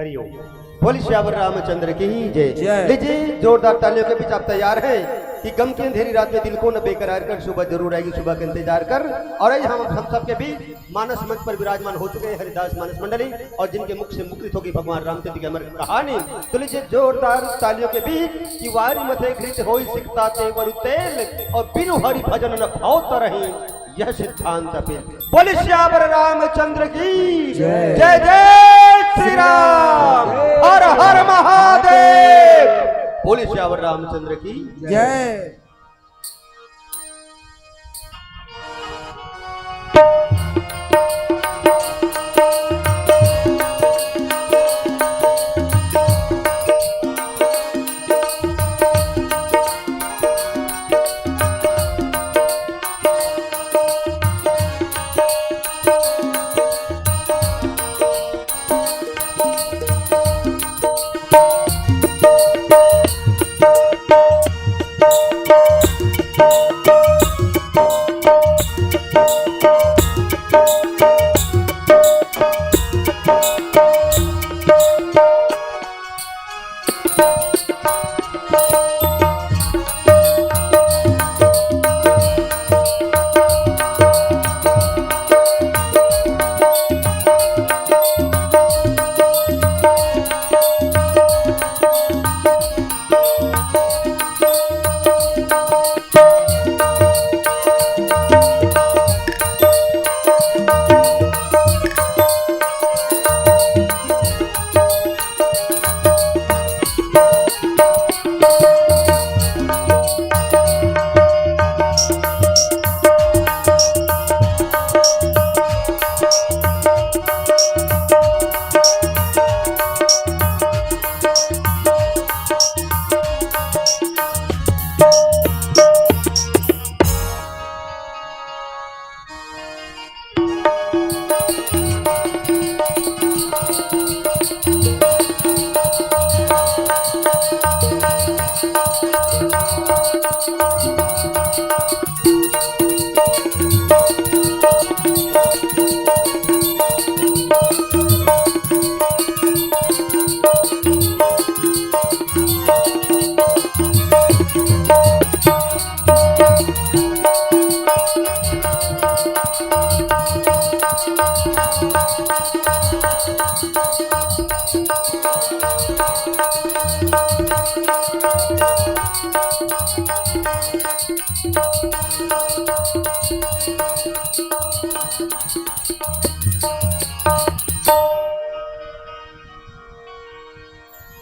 हरिओम। बोल श्यावर रामचंद्र की जय। लीजिए जोरदार तालियों के बीच आप तैयार हैं कि गम की अंधेरी रात में दिल को न बेकरार कर, सुबह जरूर आएगी, सुबह का इंतजार कर। और हम सबके बीच मानस मंच पर विराजमान हो चुके हैं हरिदास मानस मंडली, और जिनके मुख से मुक्रित होगी भगवान रामचंद्र की अमर कहानी। तो लीजिए जोरदार तालियों के बीच कि वारी मथे घृत होई सिकता तेवर तेल, और बिनु हरि भजन न भावता रही यह सिद्धांत अपील। बोले श्यावर रामचंद्र की जय। जय जय श्री राम, हर हर महादेव। बोले श्यावर रामचंद्र की जय।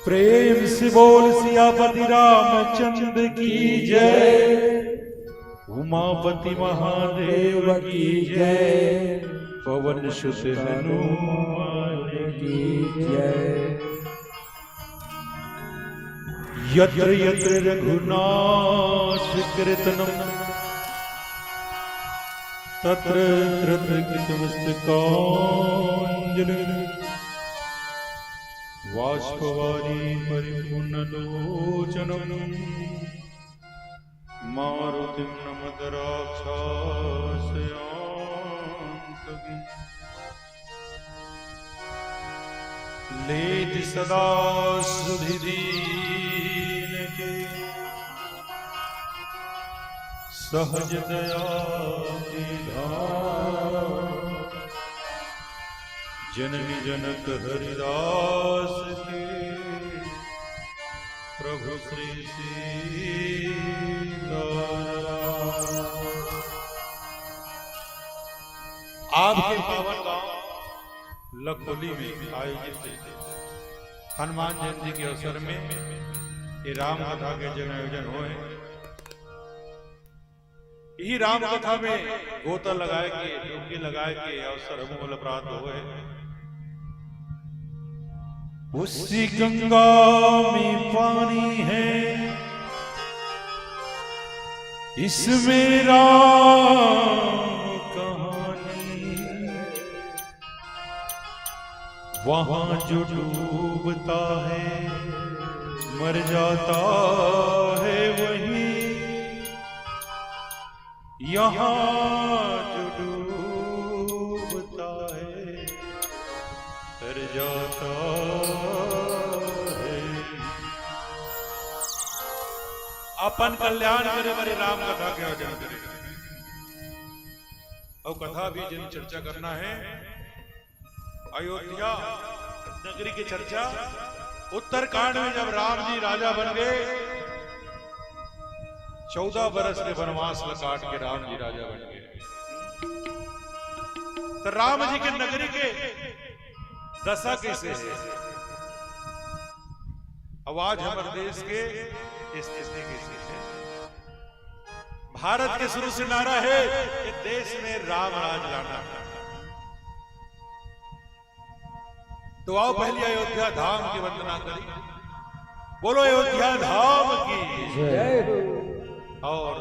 प्रेम से बोल सियापति रामचंद्र की जय। उमापति महादेव की जय। पवन सुत हनुमान की जय। यत्र यत्र रघुनाथ कीर्तनम तत्र कृतमस्तकाञ्जलिः बाष्पवारी परिपूर्णलोचनम् मारुतिं नमत राक्षसांतकम् लेति सदा सुधीदीनके सहज दया जननी जनक हरिदास के प्रभु श्री सीताराम। आपके पावन गांव लखोली में आयोजित हनुमान जयंती के अवसर में ये राम कथा के जन आयोजन हुए। यही राम कथा में गोता लगाए के डुबकी लगाए के अवसर मूल प्राप्त हुए। उसी गंगा में पानी है इसमें राम कहानी, वहां जो डूबता है मर जाता है वही, यहाँ जो डूबता है तर जाता है। अपन कल्याण करे बड़े राम कथा के अर्जन करे और कथा भी जिन चर्चा करना है अयोध्या नगरी की चर्चा। उत्तरकांड में जब राम जी राजा बन गए 14 बरस के वनवास काट के राम जी राजा बन गए। तो राम जी के नगरी के दशा कैसे है आवाज हमारे देश के स्थिति कैसे है। भारत के शुरू से नारा है कि देश में राम राज लाना। तो आओ पहले अयोध्या धाम की वंदना करी। बोलो अयोध्या धाम की जय। और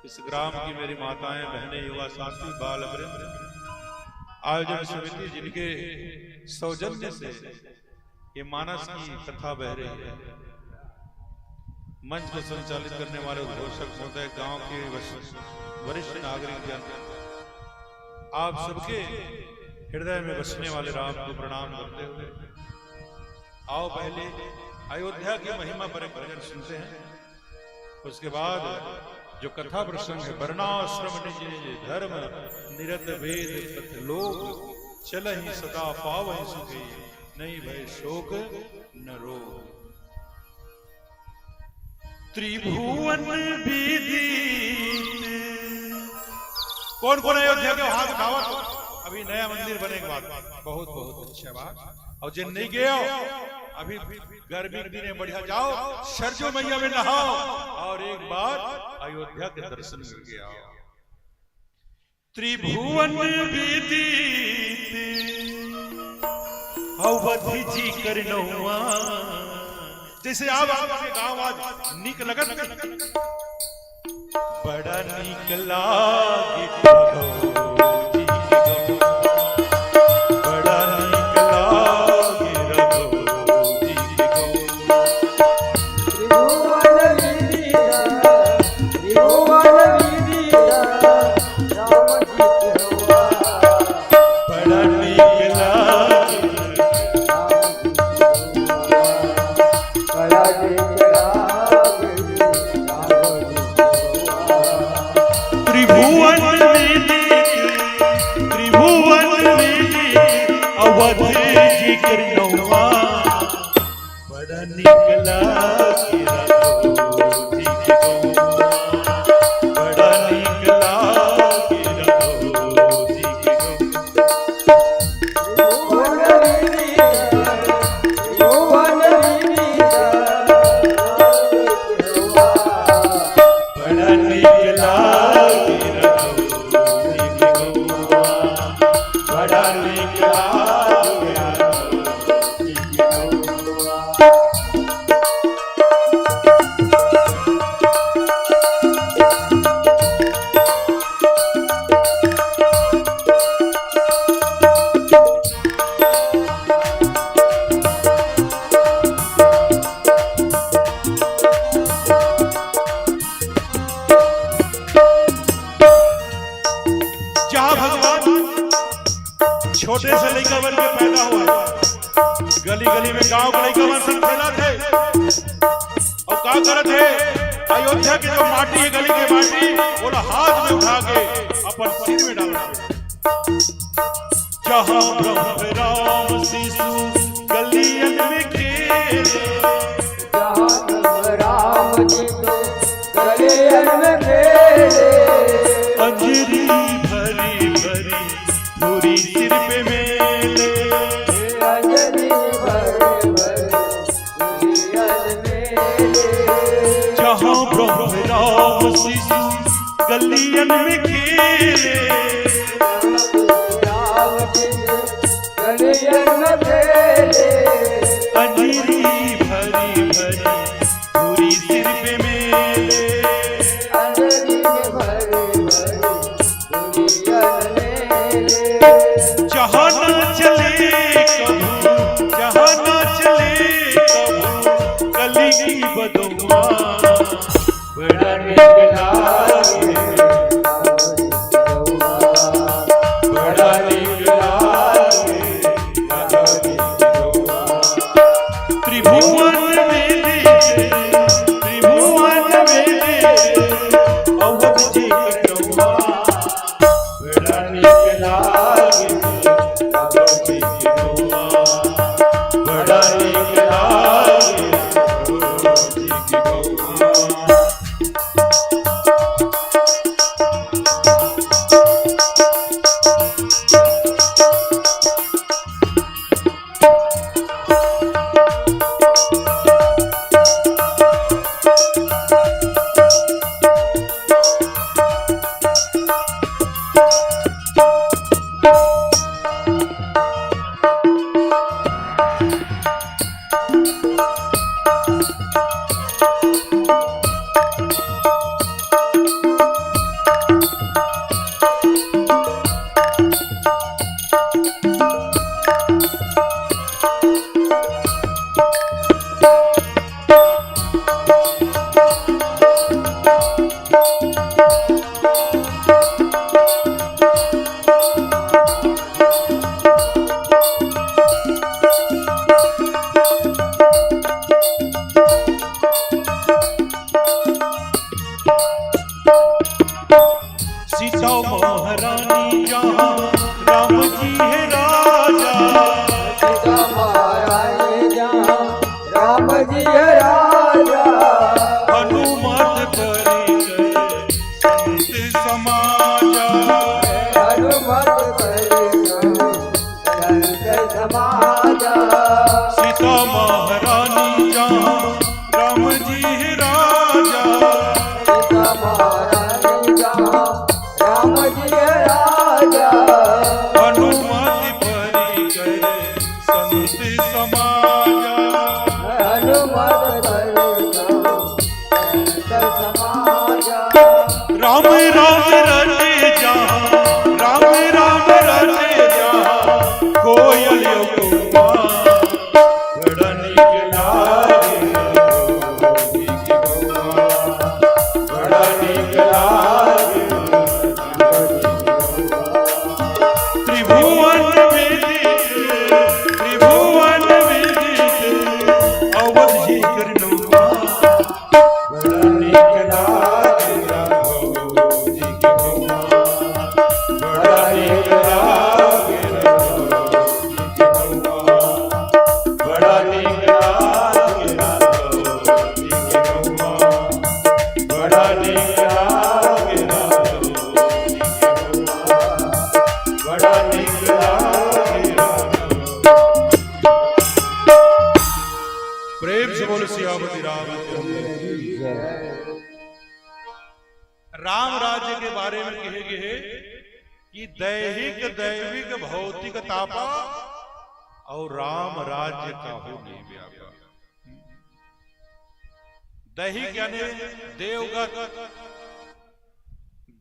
इस ग्राम की मेरी माताएं बहनें युवा साथी बाल वृंद आयोजन समिति जिनके सौजन्य से ये मानस की कथा बह रही है। मंच को संचालित करने वाले उद्घोषक महोदय, गांव के वरिष्ठ नागरिक जन, आप सबके हृदय में बसने वाले राम को प्रणाम करते हुए आओ पहले अयोध्या की महिमा पर एक भजन सुनते हैं। उसके बाद जो कथा प्रसंग है वर्णाश्रम निज निज धर्म निरत वेद पथ लोक चलहि सदा पावहि सुखी नहीं भय शोक न रोग। त्रिभुवन विदित। कौन कौन अयोध्या के हाथ उठाओ। अभी नया मंदिर बने के बाद बहुत बहुत अच्छा बात। और जिन नहीं गए अभी गर्मी के दिन बढ़िया जाओ सरजू मैया में नहाओ और एक बार अयोध्या के दर्शन करके आओ। त्रिभुवन विदित अवधि जी करनौआ। जैसे आप आपके गांव आज निक लगत बड़ा निक लागे छोटे से लड़का बन के पैदा हुआ। गली गली में गांव के लड़का बन सब खेला थे और क्या करत है अयोध्या के जो माटी है गली के माटी वो हाथ में उठा के अपन सिर में डाला। जहां ब्रह्म राम शिशु गलियन में खेले, जहां ब्रह्म राम शिशु गलियन में खेले, अंजलि भरी भरी पूरी सिर पे मेले, अंजलि भरी भरी मेले। जहां ब्रह्म राम शिशु गलियन में खेले, राम शिशु गलियन में खेले, अंजलि भरी भरी पूरी सिर पे मेले, अंजलि भरी भरी मेले। जहां न चले कभू, जहां न चले कभू गली की बदुआ, बड़ा निकला बड़ा निकला जी राजा सीता महारानी जहाँ राम जी राजा हनुमति परी करे संति समाजा हनुमत समाजा राम राम रटे जहाँ राम राम रटे जहाँ कोयल कुआ बड़ा नीक लागे गोरी के गौआ बड़ा नीक लागे त्रिभुवन विदित अवधि करनुमा बड़ा नीक लागे राघोजी के गौआ बड़ा नीक लागे राघोजी के गौआ बड़ा नीक लागे राघोजी के गौआ बड़ा नीक लागे राघोजी के गौआ बड़ा नीक लागे प्रेम से बोल सियावती रामचंद्र की जय। राम राज्य के बारे में कहे गए कि दैहिक दैविक भौतिक तापा और राम राज्य का हो नहीं व्यापा। दैहिक यानी देवगत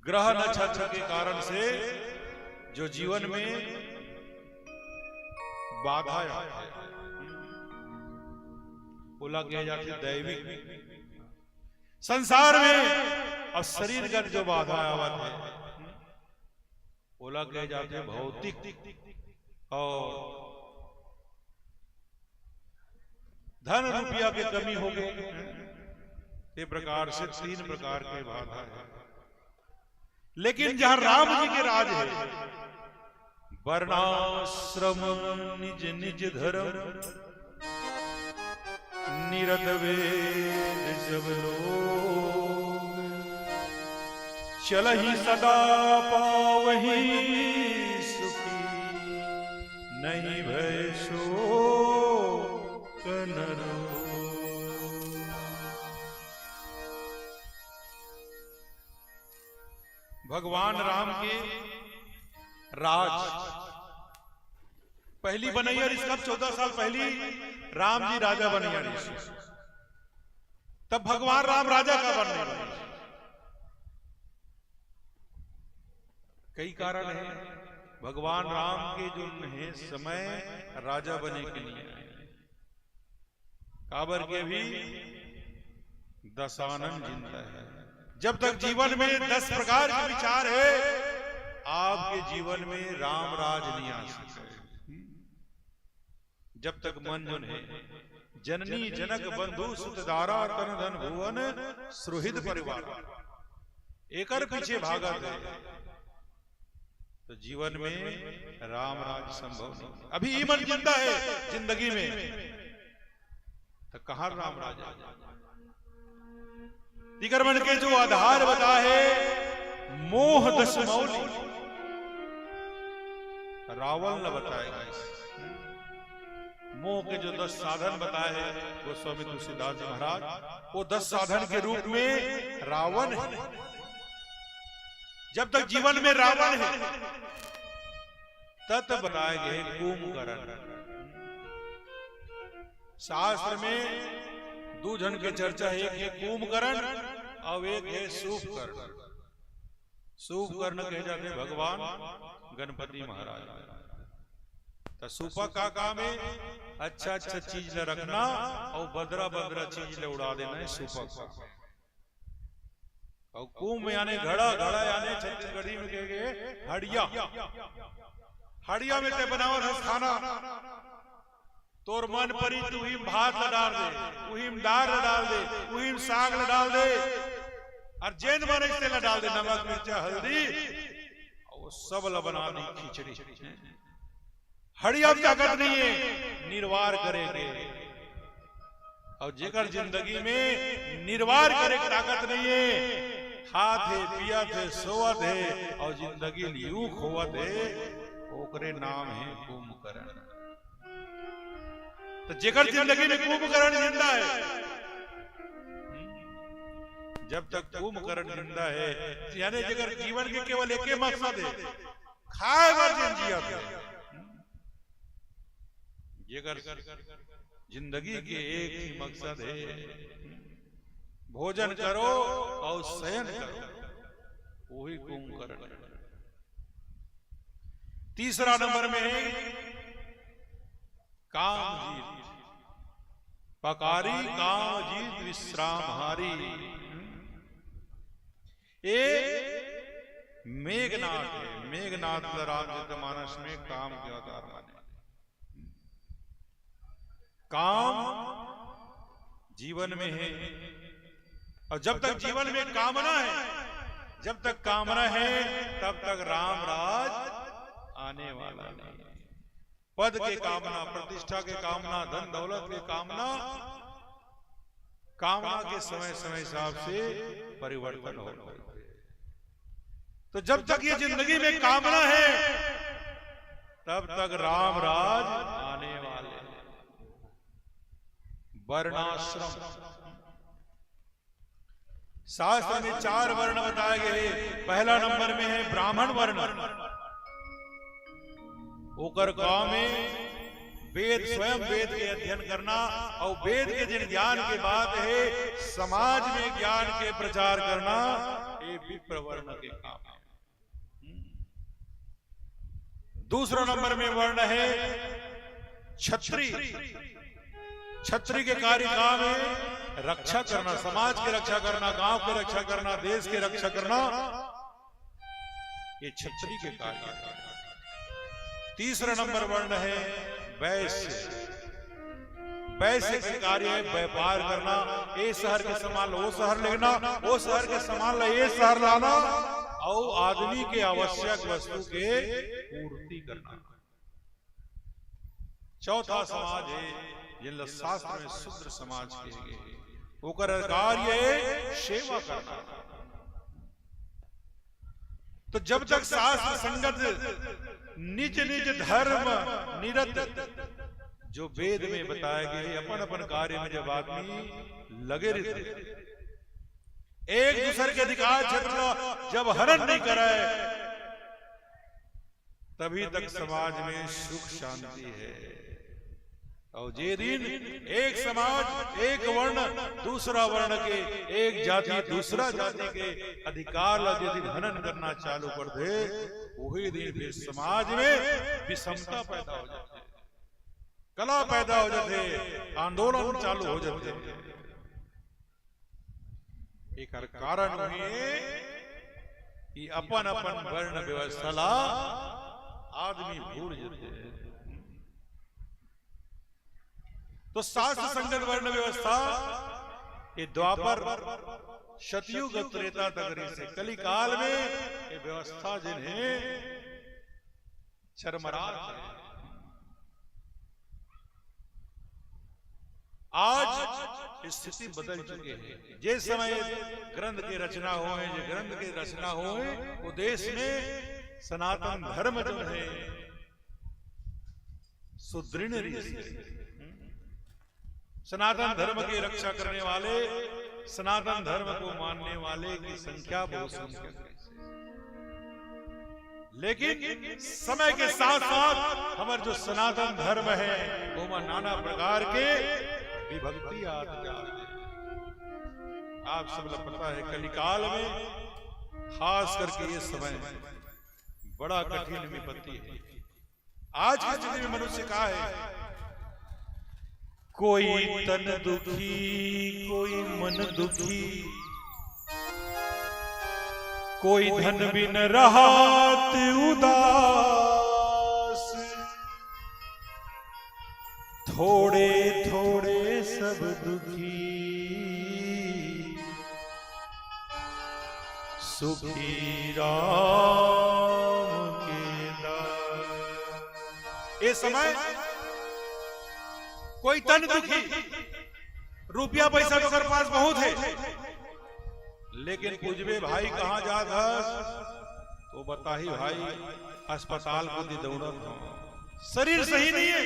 ग्रह नक्षत्र के कारण से जो जीवन में बाधा है बोला गया जाती दैविक संसार में और शरीरगत जो बाधा आवत है बोला गया जाते भौतिक और धन रुपया के कमी हो गई। ये प्रकार से 3 प्रकार के बाधा है। लेकिन जहां राम जी के राज है वर्णाश्रम निज निज धर्म निरत वेद सब लोग चलहि सदा पावहि सुखी नहीं भय शोक न रोग। भगवान राम के राज पहली बनैया इसका 14 साल पहली राम जी राजा बनैया तब भगवान राम राजा का बनने लगे। कई कारण है भगवान राम के जो है समय राजा बने के लिए काबर के भी दशानन जिंदा है। जब तक जीवन में 10 प्रकार के विचार है आपके जीवन में राम राज नहीं आ सकता। जब तक मन जो है जननी जनक बंधु सुतदारा तन धन भुवन सुहृद परिवार एकर पीछे भागत है तो जीवन में राम राज संभव नहीं। अभी ये मन जिंदा है जिंदगी में तो कहां राम राज आ जाए। तिगरमन के जो आधार बता है मोह दशमौली रावण न बताएगा इसे। मोह के जो 10 साधन बताए हैं गोस्वामी तुलसीदास जी महाराज वो 10 साधन के रूप में रावण है। जब तक जीवन में रावण है तब बताए गए कुंभकर्ण। शास्त्र में 2 जन के चर्चा है, एक है कुंभकर्ण और एक है सूपकर्ण। सूपकर्ण कहे जाते भगवान गणपति महाराज। तो सूपा का काम है अच्छा अच्छा चीज ले रखना और बदरा बदरा चीज ले उड़ा देना है सूपा का। और कुंभ यानी घड़ा, घड़ा यानी छत्तीसगढ़ी में कहे गए हड़िया। हड़िया में ते बनावत है खाना तोर मन परी तू ही भात ल डाल दे, उही में दाल ल डाल दे, उही में साग ल डाल दे और जेन मन इससे ल डाल दे नमक मिर्चा हल्दी और सब ल बना दी खिचड़ी। हड़िया में ताकत नहीं है निर्वार करेंगे और जेकर जिंदगी में निर्वार करे ताकत नहीं है खात है पियत है सोवत है और जिंदगी यूं खोवत है ओकरे नाम है कुंभकर्ण। तो जेकर जिंदगी में कुंभकर्ण जिंदा है जब तक कुंभकर्ण जिंदा है, यानी अगर जीवन के केवल एक ही मकसद है, खाए बर जिया जेकर जिंदगी के एक ही मकसद है, भोजन करो और शयन करो, वही कुंभकर्ण। तीसरा नंबर में है काम जीत, पकारी काम जीत विश्राम हारी। ये मेघनाथ है। मेघनाथ रामचरितमानस में काम के अवतार माने। काम जीवन में है, और जब तक जीवन में कामना है, जब तक कामना है तब तक राम राज आने वाला नहीं। पद के कामना, प्रतिष्ठा के कामना, धन दौलत के कामना, कामना के समय समय हिसाब से परिवर्तन हो रहे। तो जब तक ये जिंदगी में कामना है तब तक राम राज आने वाले। वर्णाश्रम, शास्त्र में 4 वर्ण बताए गए। पहला नंबर में है ब्राह्मण वर्ण। ओकर गांव में वेद, स्वयं वेद के अध्ययन करना और वेद के जिन ज्ञान के बात है समाज में ज्ञान के प्रचार करना, ये विप्र वर्ण के काम है। दूसरा नंबर में वर्ण है क्षत्रिय। क्षत्रिय के कार्य काम है रक्षा करना, समाज की रक्षा करना, गांव की रक्षा करना, देश की रक्षा करना, ये क्षत्रिय के कार्य है। तीसरा नंबर वर्ण है वैश्य। वैश्य के कार्य है व्यापार करना, ये शहर के सामान वो शहर लेना, वो शहर के सामान ये शहर लाना, और आदमी के आवश्यक वस्तु के पूर्ति करना। चौथा समाज है जिन शास्त्र में शूद्र समाज के ओकर कार्य है सेवा करना। तो जब तक शास्त्र संगत निज निज धर्म निरत, जो वेद में बताया गया, अपन अपन कार्य में जब आदमी लगे रहते, एक दूसरे के अधिकार क्षेत्र जब हरण नहीं कराए, तभी तक समाज में सुख शांति है। और जे दिन एक समाज, एक वर्ण दूसरा वर्ण के, एक जाति दूसरा जाति के अधिकार यदि हनन करना चालू कर दे, वही दिन फिर समाज में विषमता पैदा हो जाती है, कला पैदा हो जाते, आंदोलन चालू हो जाते। एक कारण हुए कि अपन अपन वर्ण व्यवस्था ला आदमी भूल जाते हैं। तो शास्त्र संगत वर्ण व्यवस्था ये द्वापर, सतयुग, त्रेता तक से कली काल में ये व्यवस्था जिन्हें चरमरा है। आज स्थिति बदल चुके हैं। जिस समय ग्रंथ की रचना हुए, जो ग्रंथ की रचना हुए, वो देश में सनातन धर्म जो है सुदृढ़ रीति, सनातन धर्म की रक्षा करने वाले, सनातन धर्म को मानने वाले की संख्या बहुत संख्या है। लेकिन समय के साथ साथ हमारे जो सनातन धर्म है वो नाना प्रकार के विभक्ति आती जा रही है। आप सब लोग पता है कलिकाल में खास करके ये समय बड़ा कठिन विपत्ति है। आज की स्थिति में मनुष्य का है, कोई तन दुखी, कोई मन दुखी, कोई धन बिन रहत उदास, थोड़े थोड़े सब दुखी, सुखी राम के दास। ये समय कोई तन दुखी, रुपया पैसा तो कर पास बहुत है, लेकिन पूजबे भाई कहां जात हस तो बता ही भाई अस्पताल को दी दौड़त हो, शरीर सही नहीं है।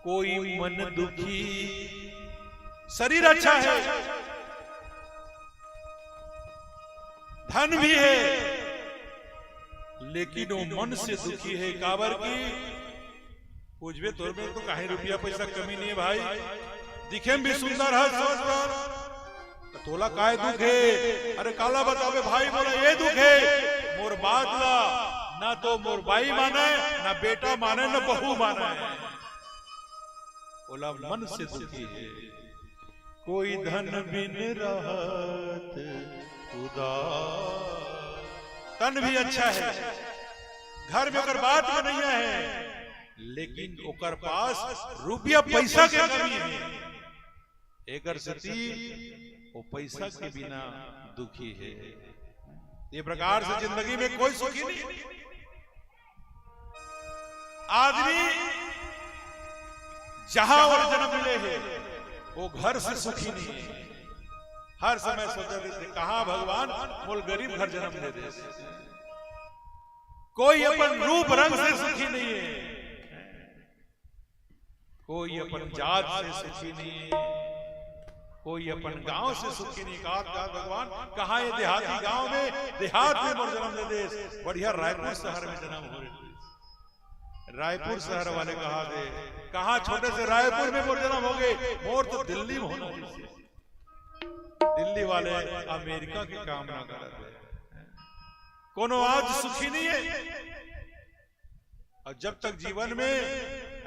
कोई मन दुखी, शरीर अच्छा है धन भी है लेकिन वो मन से दुखी है। काबर की पूछबे तोर में तो कहीं रुपया पैसा कमी नहीं है भाई, दिखे में भी सुंदर है सोच तोला काय दुख है। अरे काला बतावे भाई, बोला ये दुख है मोर बात ला ना तो मोर बाई माने ना बेटा माने ना बहू माने। बोला मन से दुखी है। कोई धन बिन रहत उदास। तन भी अच्छा है, घर में अगर बात बनैया है, लेकिन ओकर पास रुपया पैसा के कमी है। एकर सती वो पैसा के बिना दुखी है। ये प्रकार से जिंदगी में कोई सुखी नहीं। आदमी जहां और जन्म मिले हैं वो घर से सुखी नहीं है। हर समय सोचते थे कहां भगवान बोल गरीब घर जन्म दे दे। कोई अपन रूप रंग से सुखी नहीं है, कोई अपन जात से सुखी नहीं है, कोई अपन गांव से सुखी नहीं। कहा भगवान कहा ये देहाती गांव में देहात में मोर जन्म दे दे। बढ़िया रायपुर शहर में जन्म हो रहे। रायपुर शहर वाले कहा दे कहा छोटे से रायपुर में मोर जन्म हो गए, मोर तो दिल्ली में होना चाहिए। दिल्ली वाले अमेरिका की कामना कर रहे। कोनो आज सुखी नहीं है। और जब तक जीवन में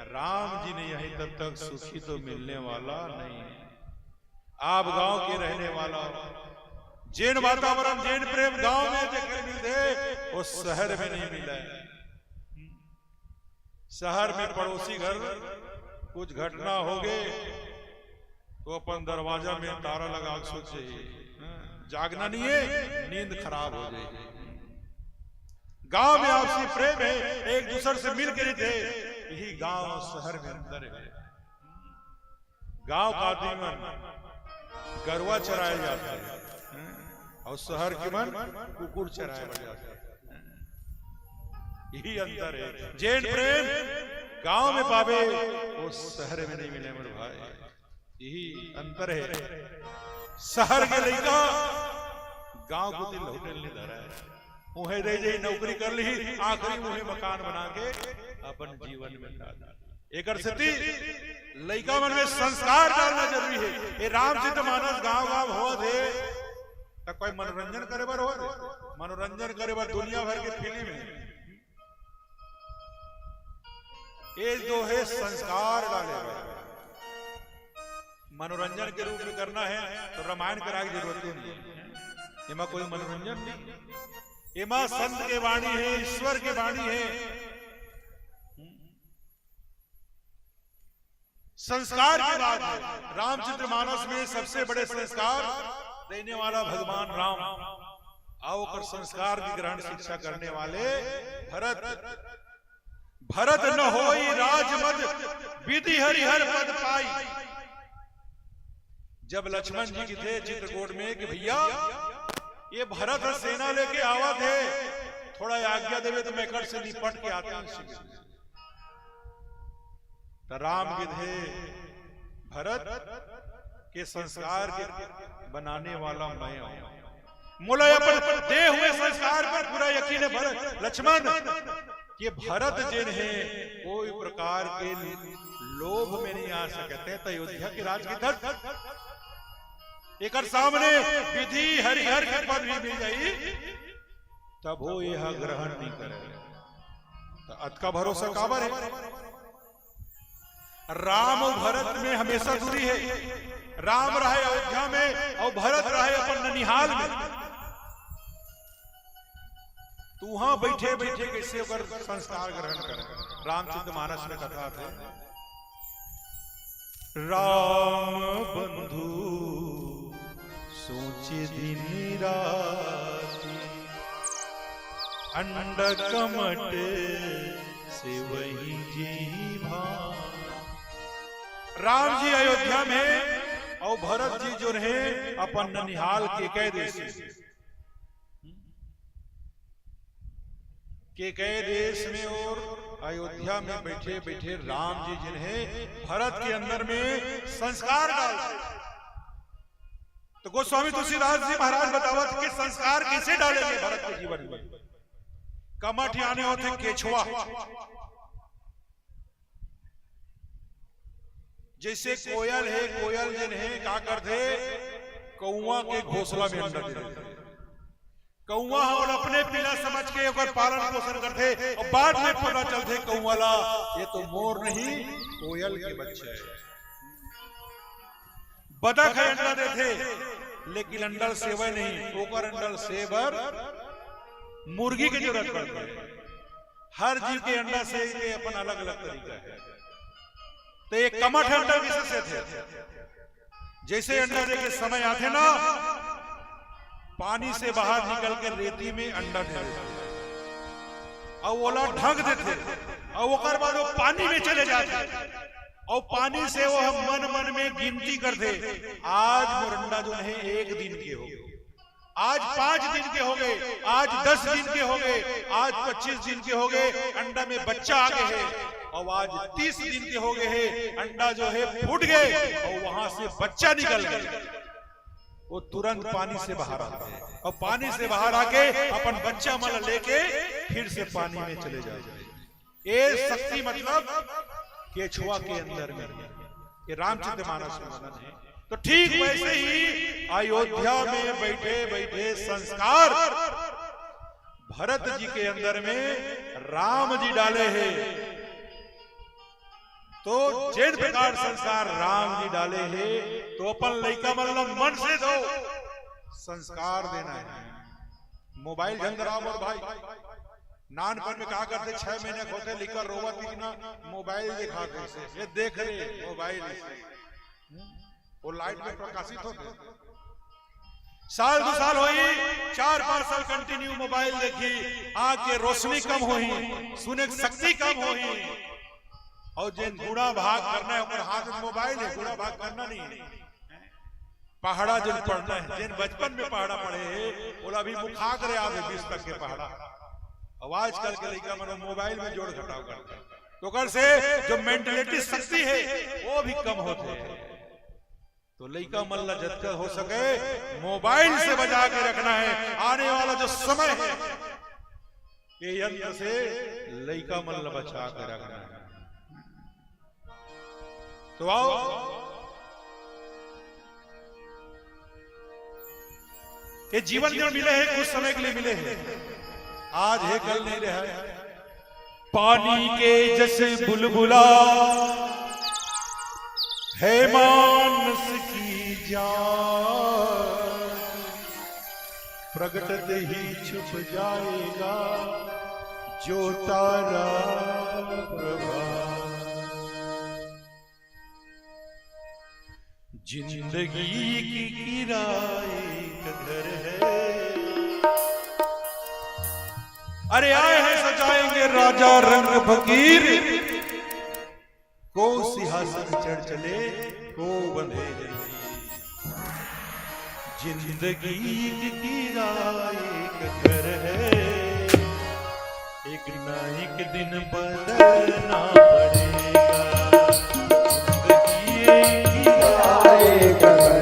राम जी नहीं आई तब तक सुखी तो मिलने वाला नहीं है। आप गांव के रहने वाला, जैन वातावरण जैन प्रेम गांव में देखने मिलते, वो शहर में नहीं मिला है। शहर में पड़ोसी घर कुछ घटना हो गए तो अपन दरवाजा में ताला लगा सोचे जागना नहीं है, नींद खराब हो जाएगी। गांव में आपसी प्रेम है, एक दूसरे से मिल के रहते। यही गांव शहर में अंतर है। गांव का आदमी गरवा चराया जाता है और शहर के मन कुकुर चराया जाता है। यही अंतर है। जैन प्रेम गांव में पावे वो शहर में नहीं मिले मेरे भाई। यही अंतर है। शहर के लड़का गांव को दिल होटल नहीं धरा है, मुहे रह जाई नौकरी कर ली, आखिरी मुहे मकान बना के अपन जीवन में डाल। एक लड़का मन में संस्कार डालना जरूरी है। ये रामचरित मानस गांव गांव हो दे तो कोई मनोरंजन करे बर हो दे, मनोरंजन करे बर दुनिया भर के फिल्म है। ये जो है संस्कार डाले मनोरंजन के रूप में करना है तो रामायण कराने की जरूरत नहीं है। इमा कोई मनोरंजन नहीं, इमा संत के वाणी है, ईश्वर के वाणी है। संस्कार की बात है। रामचरित मानस में सबसे बड़े संस्कार देने वाला भगवान राम, आओ कर संस्कार की ग्रहण शिक्षा करने वाले भरत। भरत न होई राजमद विधि हरिहर पद पाई। जब लक्ष्मण जी की थे चित्रकूट में कि भैया ये भरत सेना लेके आवा थे, थोड़ा आज्ञा देवे तो मैं कर से निपट के आता हूं। तो राम के थे भरत के संस्कार के बनाने वाला मैं हूं। मोला अपन दे हुए संस्कार पर पूरा यकीन है भरत लक्ष्मण ये भरत जिन है कोई प्रकार के लोभ में नहीं आ सकते। तो अयोध्या के राज की धर एक सामने विधि हरिहर के पद भी मिल जाई तब वो यह ग्रहण नहीं करे। तो अत का भरोसा काबर है। राम और भरत में हमेशा दूरी है। राम रहे अयोध्या में और भरत रहे अपन ननिहाल में। तू वहां बैठे बैठे कैसे अगर संस्कार ग्रहण कर। रामचरित मानस में कथा थे, राम बंधु सोचे दिन रात, अंड कमट से वही जी भान। राम जी अयोध्या में और भरत जी जो रहे अपन ननिहाल के कह देश में और अयोध्या में बैठे बैठे राम जी जिन्हें भरत के अंदर में संस्कार डाल तो गोस्वामी तुलसीदास जी महाराज बतावत कि संस्कार कैसे डालेंगे भरत के जीवन में। कमठ आने होते केछुआ, जैसे कोयल है, कोयल जिन है का करते कौआ के घोंसला में अंडा देते। कौआ और अपने पिला समझ के ओकर पालन पोषण करते और बाद में पता चलते कौवाला ये तो मोर नहीं कोयल के बच्चे है। बतख है अंडा देते लेकिन अंडल सेवा नहीं, ओकर अंडल सेवर मुर्गी की जरूरत पड़ती है। हर जीव के अंडा से के अपन अलग अलग तरीका है। तो एक कमठ अंडा किससे थे, जैसे अंडा दे के समय आते ना पानी से बाहर निकल के रेती में अंडा दे देते और ओला ढक देते और ओकर बाद वो पानी में चले जाते और पानी से वो हम मन मन में गिनती करते। आज मोर अंडा जो है 1 दिन के हो गए, आज 5 दिन के हो गए, आज 10 दिन के हो गए, आज 25 दिन के हो गए, अंडा में बच्चा आ गए है और आज 30 दिन के हो गए हैं, अंडा जो है फूट गए और वहां से बच्चा निकल गए। वो तुरंत पानी से बाहर आता है और पानी से बाहर आके अपन बच्चा मन लेके फिर से पानी में चले जाए। ये शक्ति मतलब केछुआ के अंदर में ये रामचरितमानस में वर्णन है। तो ठीक वैसे ही अयोध्या में बैठे बैठे संस्कार भरत जी के अंदर में राम जी डाले हैं। तो जिन प्रकार संस्कार राम जी डाले हैं तो अपन लइका मतलब मन से दो संस्कार देना है। मोबाइल झंझराओ और भाई नानपन में कहा करते 6 महीने होते लिखा रोवत ना मोबाइल दिखाते से ये देख रहे मोबाइल से वो लाइट में प्रकाशित होते। साल 2 साल हुई 4-5 साल कंटिन्यू मोबाइल देखी, आंख के रोशनी कम हुई, सुने की शक्ति कम हुई और जिन गुड़ा भाग करना है और हाथ में मोबाइल है, गुड़ा भाग करना नहीं है। पहाड़ा जिन पढ़ना है, जिन बचपन में पहाड़ा पढ़े है बोला अभी मुखा करे आवे 20 तक के पहाड़ा। आवाज करके लड़का मनो मोबाइल में जोड़ घटाव करते तो कर से जो मेंटलिटी शक्ति है वो भी कम होते है। तो लड़का मल्ला जतका हो सके मोबाइल से बचा के रखना है। आने वाला जो समय है ये यंत्र से लड़का मल्ला बचा के रखना है। तो आओ ये जीवन जो मिले हैं कुछ समय के लिए मिले हैं, आज है कल नहीं रहा। पानी के जैसे बुलबुला है मानस की जान, प्रगटते ही छुप जाएगा जो तारा प्रभा। जिंदगी की किराए कदर है, अरे आए हैं सजाएंगे राजा रंग फकीर, को सिंहासन चढ़ चले को बंधे जिंदगी की किराए कदर है, एक ना एक दिन बदलना पड़ेगा। घर से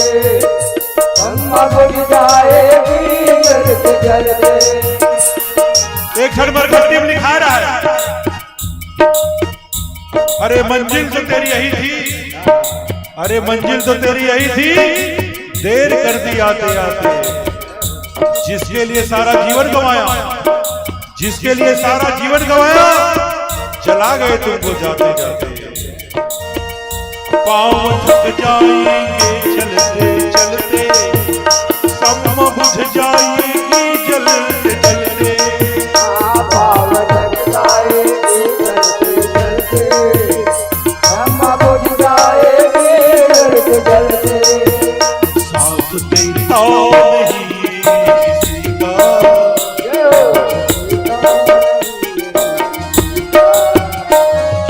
ब्रह्मा बुझ जाएगी जलते जलते। एक क्षण मरकती में लिखा रहा है, अरे मंजिल तो तेरी यही थी, अरे मंजिल तो तेरी यही थी, देर कर दी आते आते। जिसके लिए सारा जीवन गंवाया, जिसके लिए सारा जीवन गंवाया, चला गए तुमको जाते जाते। पाँव थक जाएंगे चलते चलते, सब बुझ जाएगी जलते जलते। पाँव थक जाएगी चलते चलते, ब्रह्मा बुझ जाएगी जलते जलते। साथ देता नहीं किसी का,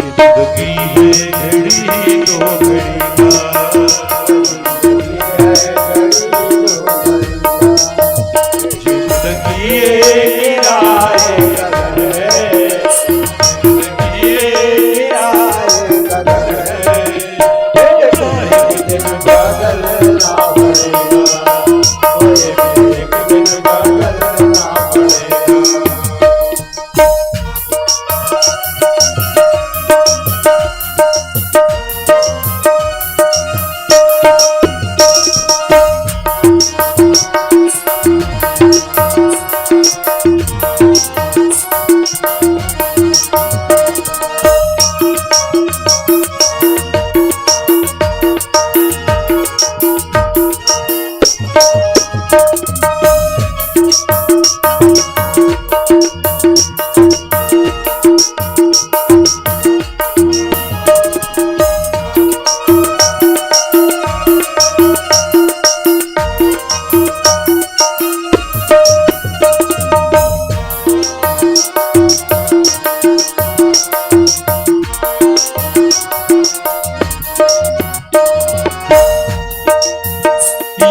जिंदगी है घड़ी दो घड़ी का, जिंदगी एक किराए का घर है, जिंदगी एक किराए का घर है। एक दिन बदलना पड़ेगा, एक दिन बदलना पड़ेगा।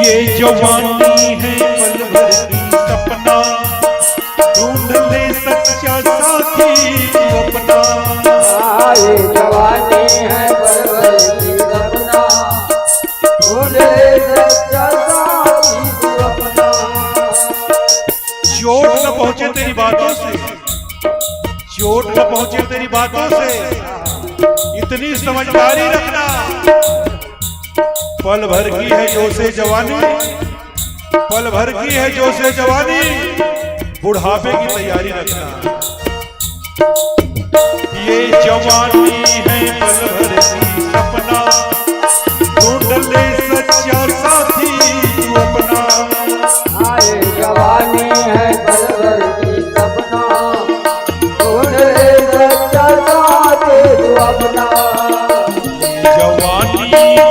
ये जवानी है पल भर की सपना, ढूंढ ले सच्चा साथी तू अपना। ये जवानी है पल भर की सपना, ढूंढ ले सच्चा साथी तू अपना। चोट न पहुंचे तेरी बातों से, चोट न पहुंचे तेरी बातों से, इतनी समझदारी रखना। पल भर की है जो से जवानी, पल भर की है जो से जवानी, बुढ़ापे की तैयारी रखना। ये जवानी है पल भर की सपना, ढूंढ ले सच्चा साथी तू अपना। ये जवानी है पल भर की सपना, ढूंढ ले सच्चा साथी तू अपना। जवानी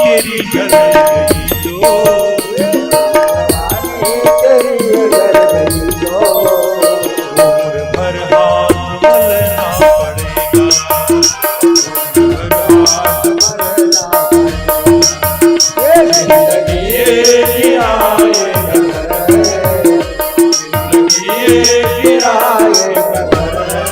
तेरी जल गई तो, उम्र भर हाथ मलना पड़ेगा, उम्र भर हाथ मलना पड़ेगा। जिंदगी ये किराए का घर है, जिंदगी ये किराए का घर है।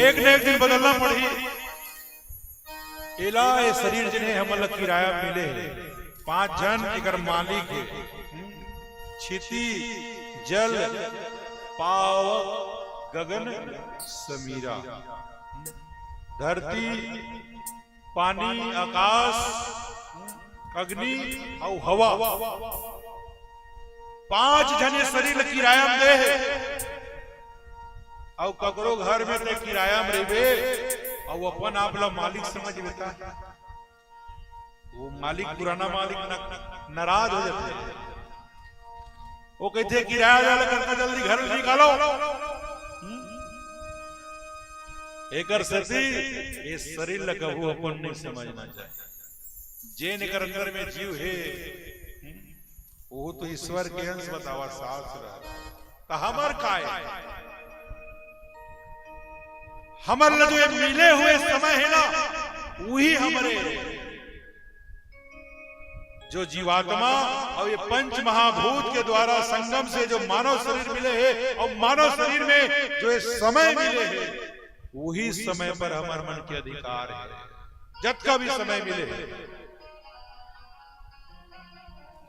एक न एक दिन बदलना पड़ी। इला ए शरीर जिन्हें हमल किराया मिले, 5 जन एकर मालिक छिति जल पाव गगन समीरा। धरती पानी आकाश अग्नि और हवा, 5 जने शरीर किराया में दे और ककरो घर में ते किराया में रहे और अपन आप ला मालिक समझ लेता। वो मालिक पुराना मालिक नाराज हो जाते हैं। वो कहते किराया वाला करके जल्दी घर में निकालो। एकर सती ये शरीर लगहु अपन नहीं समझना चाहिए। जे निकर अंदर में जीव है वो तो ईश्वर के अंश बतावा शास्त्र तो हमर काय हमर जो ये मिले हुए समय है ना वही हमारे जो जीवात्मा और ये पंच महाभूत के द्वारा संगम से जो मानव शरीर मिले हैं और मानव शरीर में जो ये समय मिले हैं वही समय पर हमारे मन के अधिकार है जब का भी समय मिले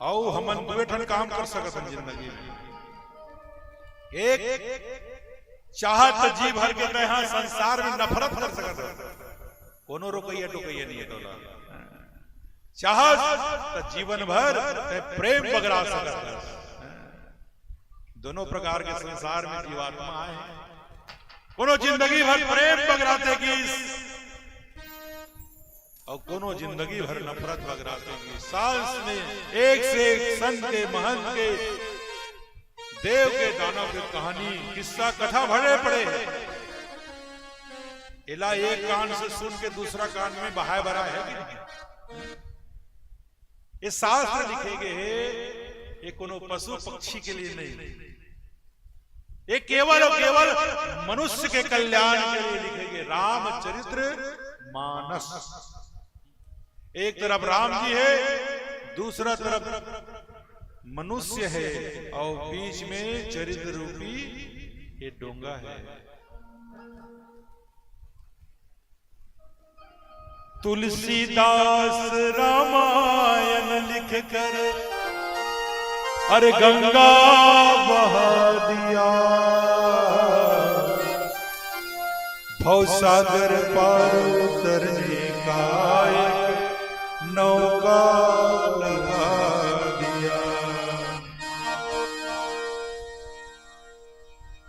और हम दुए ठन काम कर सकते हैं जिंदगी में एक चाहत जी भर के तह संसार में नफरत कर सकते कोनो रोकैया टोकैया नहीं है तो चाहत जीवन भर प्रेम बगरा सकते दोनों प्रकार के संसार में जीवात्मा है कोनो जिंदगी भर प्रेम बगराते की और कोनो जिंदगी भर नफरत बगराते की सांस में एक से एक संत के महंत के देव के दानव की कहानी किस्सा कथा भरे पड़े इला एक कान से सुन के दूसरा कान में बहाय भरा है कि नहीं ये शास्त्र लिखे गए ये कोनो पशु पक्षी के लिए नहीं ये केवल और केवल मनुष्य के कल्याण के लिए लिखे गए रामचरित्र मानस एक तरफ राम जी है दूसरा तरफ मनुष्य है और बीच में चरित्र रूपी ये डोंगा है तुलसीदास रामायण लिख कर अरे गंगा बहा दिया भवसागर पार उतरने का एक नौका लगा दिया।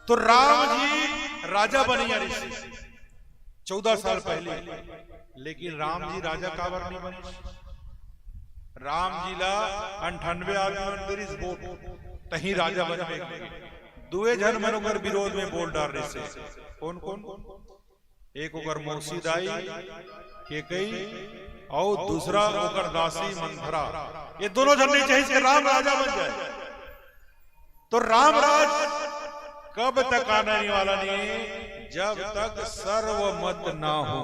तो राम जी राजा बने ऋषि 14 साल पहले, लेकिन राम जी राजा काबर नहीं बने। राम जी ला 98 आदमी वोट तही राजा बने दुए जन मनोकर विरोध में बोल डाल रहे से। कौन कौन? एक ओकर मौसी दाई के कई और दूसरा ओकर दासी मंथरा। ये दोनों जन नहीं चाहिए कि राम राजा बन जाए। तो राम राज कब तक आने वाला नहीं जब तक सर्वमत ना हो।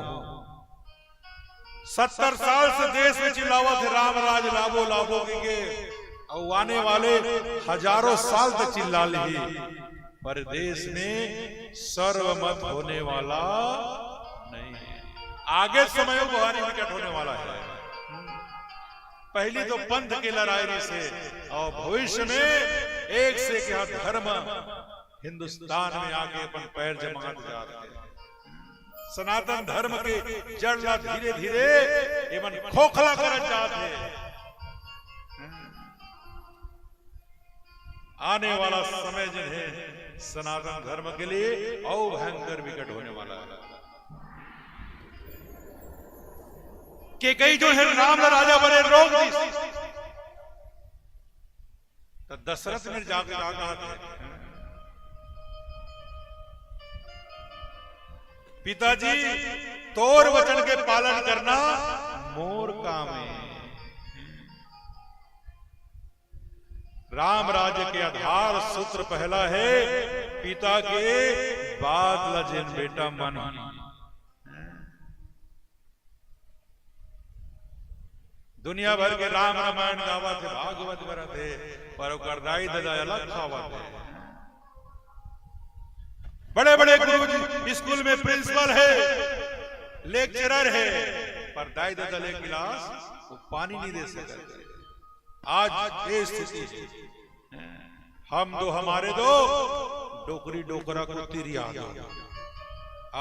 70 साल से देश में चिल्लावा थे राम राज लाभो लाभो के और आने वाले हजारों साल तक चिल्ला ली, पर देश में सर्वमत होने वाला नहीं है। आगे समय बुहारी विकट होने वाला है। पहली तो पंथ की लड़ाई से और भविष्य में एक से क्या धर्म हिंदुस्तान में आगे अपन पैर जमाते जाते हैं। सनातन धर्म के जड़ला धीरे धीरे एवं खोखला कर जाते हैं। आने वाला समय जिन्हें सनातन धर्म के लिए और भयंकर विकट होने वाला है। कि कई जो है राम राजा बने रोक दी तो दशरथ में जाकर कहा पिताजी तोर वचन के पालन करना मोर काम है। राम राज्य के आधार सूत्र पहला है पिता के बाद लजन बेटा मन। दुनिया भर के राम रामायण गावा थे, भागवत भरा थे, पर करदाई दादा अलग खावा थे। बड़े बड़े गुरु स्कूल में प्रिंसिपल है, लेक्चरर है, पर दाई दादा ले गिलास वो पानी नहीं दे सकते। आज ये स्थिति है। हम दो हमारे दो डोकरी डोकरा को तीर याद हो।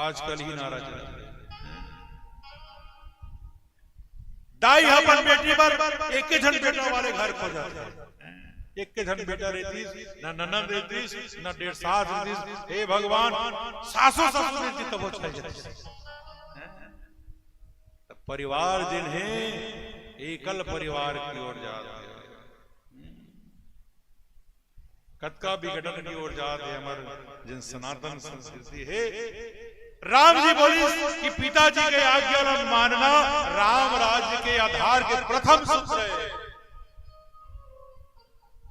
आजकल ही नारा चल रहा है। दाई अपन बेटी पर एक जन बेटा वाले घर खो जाते हैं। एक के जन बेटा रहती ना ननद रहती ना 1.5 सास रहती। हे भगवान सासों ससुर रहती तब वो चल जाती। परिवार जिन है एकल परिवार की ओर जाते हैं, कद का विघटन की ओर जाते हैं। हमारे जिन सनातन संस्कृति है राम जी बोली कि पिताजी के आज्ञा मानना राम राज्य के आधार के प्रथम सूत्र है।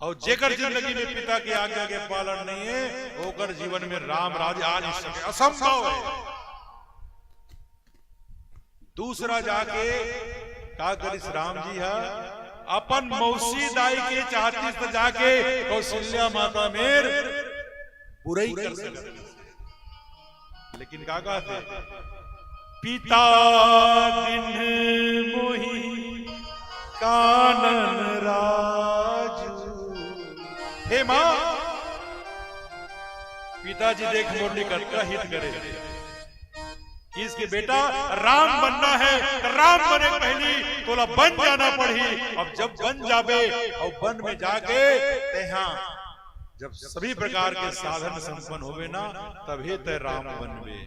और जेकर जिंदगी में पिता की आज्ञा के पालन नहीं है, होकर जीवन में राम राज्य आ नहीं सके, असंभव है। दूसरा जाके का करिस राम जी है, अपन मौसी दाई के चाहती से जाके कौशल्या माता मेर बुराई कर सकते, लेकिन का कहते पिता दिन मोही कानन राजू। हे मां, पिताजी देख मोरनी का हित करे कि इसके बेटा राम बनना है, राम बने पहली तोला बन जाना पड़ी। अब जब बन जाबे और वन में जाके तेहा जब सभी प्रकार के साधन संपन्न होवे ना, तभी ते राम बनवे।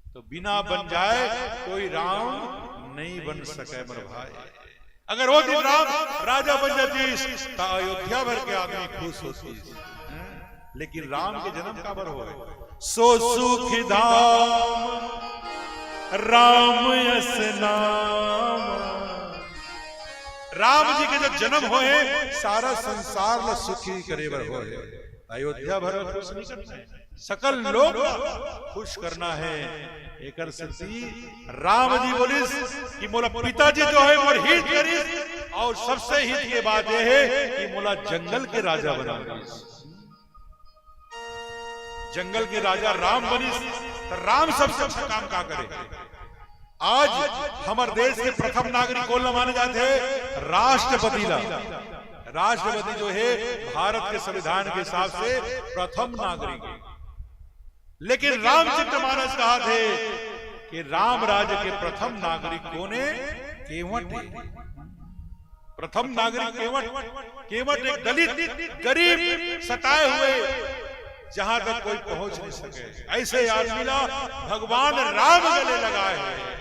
तो बिना बन जाए कोई राम नहीं बन सके मेरे भाई। अगर वो दिन राम राजा बन जाती तो अयोध्या भर के आदमी खुश होती, लेकिन राम के जन्म का बर हो सो सुख धाम राम यस नाम। राम जी के जब जन्म होए सारा संसार ल सुखी करे बर होए, अयोध्या भर खुश नहीं करना है, सकल लोग खुश करना है। एकर शक्ति राम जी बोलिस कि मोला पिताजी जो है मोर हित करिस, और सबसे हित के बात यह है कि मोला जंगल के राजा बना दिस। जंगल के राजा राम बनिस तो राम सबसे अच्छा काम का करे। आज हमारे देश के प्रथम नागरिक कौन माने जाते हैं? राष्ट्रपति ला। राष्ट्रपति जो है भारत के संविधान के हिसाब से प्रथम नागरिक है। लेकिन रामचंद्र मानस कहा थे कि राम राज्य के प्रथम नागरिक कौन है? केवट है। प्रथम नागरिक केवट। केवट एक दलित गरीब सताए हुए जहां तक कोई पहुंच नहीं सके, ऐसे आदमी ला भगवान राम गले लगाए हैं।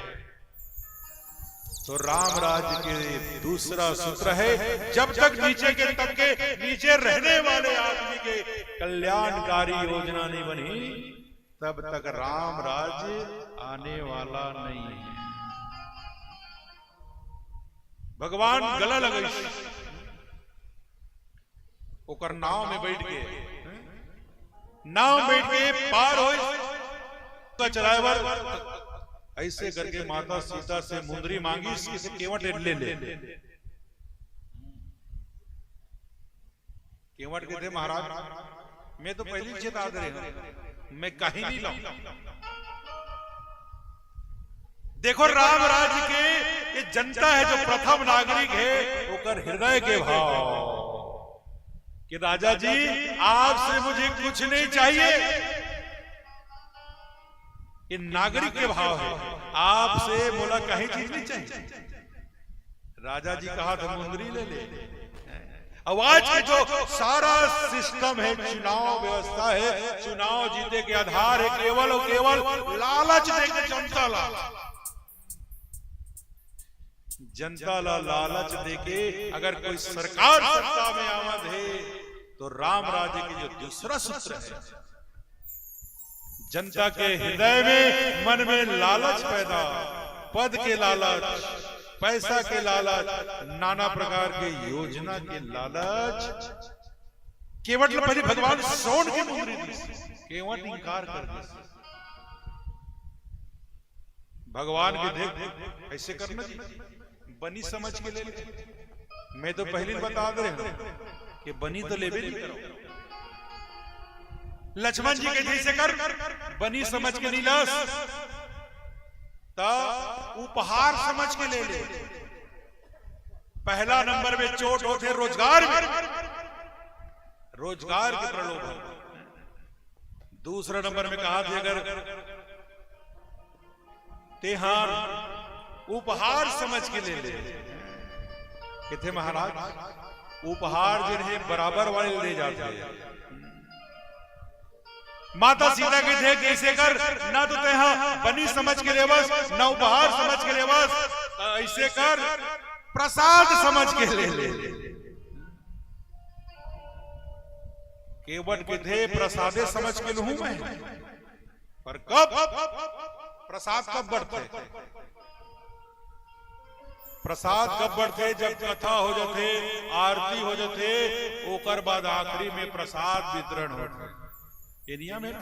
तो राम राज्य के दूसरा सूत्र है, जब तक नीचे के तबके नीचे रहने वाले आदमी के कल्याणकारी योजना नहीं बनी, तब तक राम राज्य आने वाला नहीं है। भगवान गला लगे ओकर नाव में बैठ के पार हो तो चलाए ऐसे करके माता सीता से मुंदरी मांगी, इससे केवट ले ले। केवट कहते महाराज मैं तो पहली चेता दे रहे, मैं कहीं नहीं लाऊं। देखो राम राज्य के ये जनता है जो प्रथम नागरिक है, ओकर हृदय के भाव कि राजा जी आपसे मुझे कुछ नहीं चाहिए। ये नागरिक के भाव है, आपसे मोला कहीं चीज नहीं चाहिए। राजा जी कहा था मुंदरी ले ले। अब आज के जो सारा सिस्टम है, चुनाव व्यवस्था है, चुनाव जीते के आधार है केवल और केवल लालच देके जनता ला लालच देके अगर कोई सरकार सत्ता में आमद है, तो राम राज्य की जो दूसरा सूत्र है, जनता के हृदय में मन में लालच पैदा, पद के लालच, पैसा के लालच, नाना प्रकार के योजना के लालच। केवट पहले भगवान सोन की मुंदरी दी, केवट इंकार कर दी। भगवान के देख ऐसे करना जी, बनी समझ के ले ले। मैं तो पहले बता दे रहा हूं कि बनी तो लेबे नहीं करो। लक्ष्मण जी के जैसे कर, बनी समझ के नहीं लस, उपहार समझ के ले ले। पहला नंबर में चोट होते रोजगार में, रोजगार के प्रलोभन। दूसरा नंबर में कहा थे अगर तेहार उपहार समझ के ले ले। कहते महाराज उपहार जिन्हें बराबर वाले ले जाते हैं। माता सीता के थे कैसे कर, ना तो तेहा बनी समझ के ले बस, ना उपहार समझ के ले बस, ऐसे कर प्रसाद समझ के ले ले। केवट के थे प्रसादे समझ के लूं मैं। पर कब प्रसाद कब बढ़ते, प्रसाद कब बढ़ते, जब कथा हो जाते, आरती हो जाते, ओकर बाद आखिरी में प्रसाद वितरण होते। ये नियम है ना।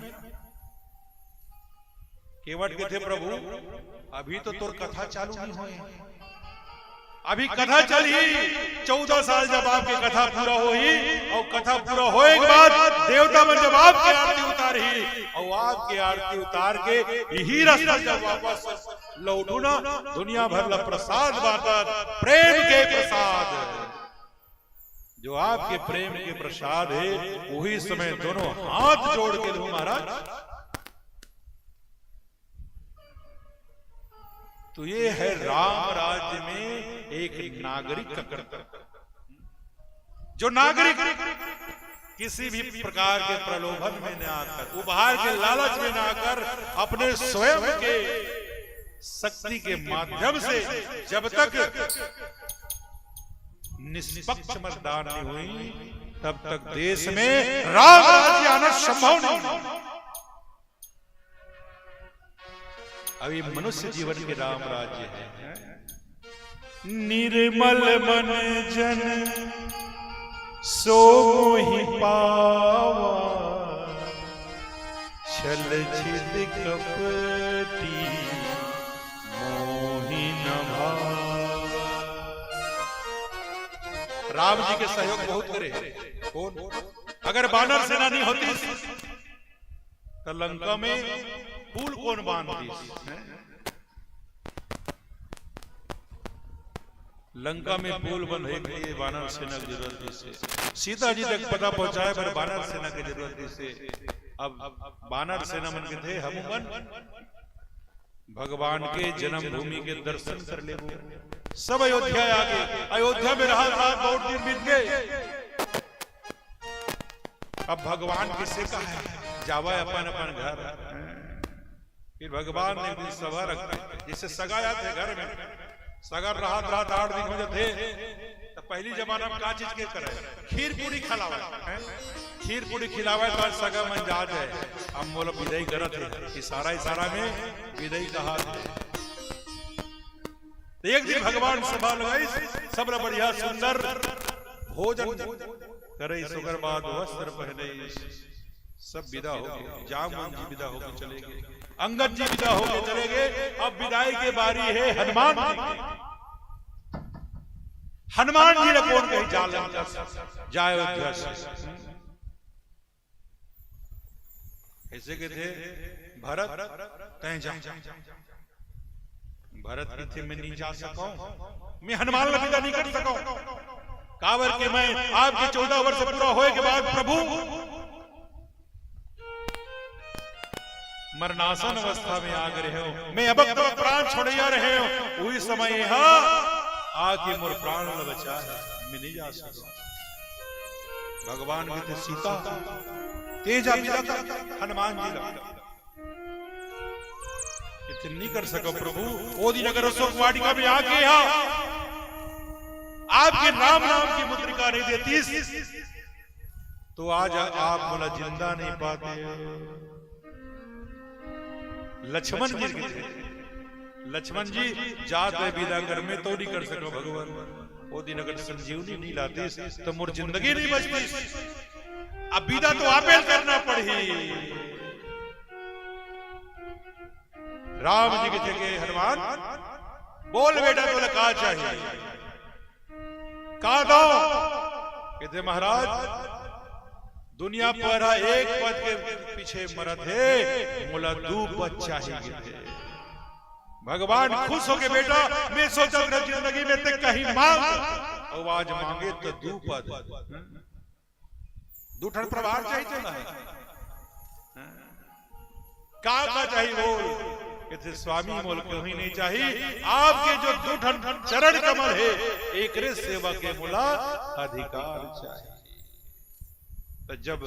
केवट के थे प्रभु अभी तो तोर कथा चालू नहीं हुई, अभी कथा चली 14 साल जब आपकी कथा पूरा हुई, और कथा पूरा होए के बाद देवता मन जब आपकी आरती उतारी, और आपकी आरती उतार के यही रास्ता जब वापस लौटू ना, दुनिया भर ला प्रसाद बांटा, प्रेम के प्रसाद, जो आपके प्रेम के प्रसाद है, वही समय दोनों हाथ जोड़ के दो महाराज। तो ये है राम राज्य में एक नागरिक का कर्तव्य। जो नागरिक किसी भी प्रकार के प्रलोभन में न आकर, उपहार के लालच में न आकर, अपने स्वयं के शक्ति के माध्यम से जब तक निष्पक्ष मतदान नहीं हुई, तब तक देश में राम राज्य आना संभव नहीं। अभी मनुष्य जीवन के राम राज्य है। निर्मल मन जन सो मोहि पावा, छल छिद कपटी मोहि न भावा। राम जी के सहयोग बहुत करे। कौन? अगर वानर सेना नहीं होती तो लंका में पुल कौन बांधती? लंका में पुल बंधे के लिए वानर सेना की जरूरत से, सीता जी तक पता पहुंचाए पर वानर सेना की जरूरत से। अब वानर सेना मन के थे हम भगवान के जन्मभूमि के दर्शन कर ले। सब अयोध्या आ गए, अयोध्या में रहा बहुत दिन बीत गए। अब भगवान किसे का है, जावा अपन अपन घर। फिर भगवान ने भी सभा रखा, जिससे सगाया थे घर में, सगर रात 8 दिन हो जाते। तो पहली जमाना में का चीज के करे, खीर पूरी खिलावा, खीर पूरी खिलावा तो सगा मन जा जाए। हम बोला विदाई करत है, इशारा में विदाई कहा। एक दिन भगवान सभा लगाई, सब बढ़िया सुंदर भोजन करे, सुगर बाद वस्त्र पहने, सब विदा हो गए। जामुन जी विदा होकर चले गए, अंगद जी विदा होकर चले गए। अब विदाई की बारी है हनुमान जी। हनुमान जी ने कौन कही जाए अयोध्या से। ऐसे के थे भरत, तय जा। भरत की थे मैं नहीं जा सका, मैं हनुमान का विदा नहीं कर सका। कावर के मैं आपके 14 वर्ष पूरा होए के बाद प्रभु मरणासन अवस्था में आ गए हो, मैं अब तो प्राण छोड़िया रहे हो। वही समय यहाँ आके मोर प्राण बचा है, मैं नहीं जा सकता। भगवान कहते सीता तेजा विदा कर, हनुमान जी लगा इतने नहीं कर सको प्रभु। वो दिन अगर अशोक वाटिका में आके आपके नाम की मुद्रिका नहीं देती तो आज आप बोला जिंदा नहीं पाते। लक्ष्मण जी थे, लक्ष्मण जी जात है विदा कर, में तो नहीं कर सको भगवान। वो दिन अगर संजीवनी नहीं लाती तो मोर जिंदगी नहीं बचती। अब विदा तो आपे करना पड़ी। राम जी के जगह हनुमान बोल बेटा बोले कहा चाहिए, कहा दो। कहते महाराज दुनिया पर एक पद के पीछे मरद है, मोला 2 पद चाहिए। भगवान खुश हो के बेटा मैं सोचा जिंदगी में ते कहीं मांग, आवाज मांगे तो 2 पद, 2 ठन प्रभार चाहिए ना का चाहिए बोल। कहते स्वामी मोल क्यों ही नहीं चाहिए, आपके जो 2 ठन चरण कमल है एक सेवा के मोला अधिकार चाहिए। तो जब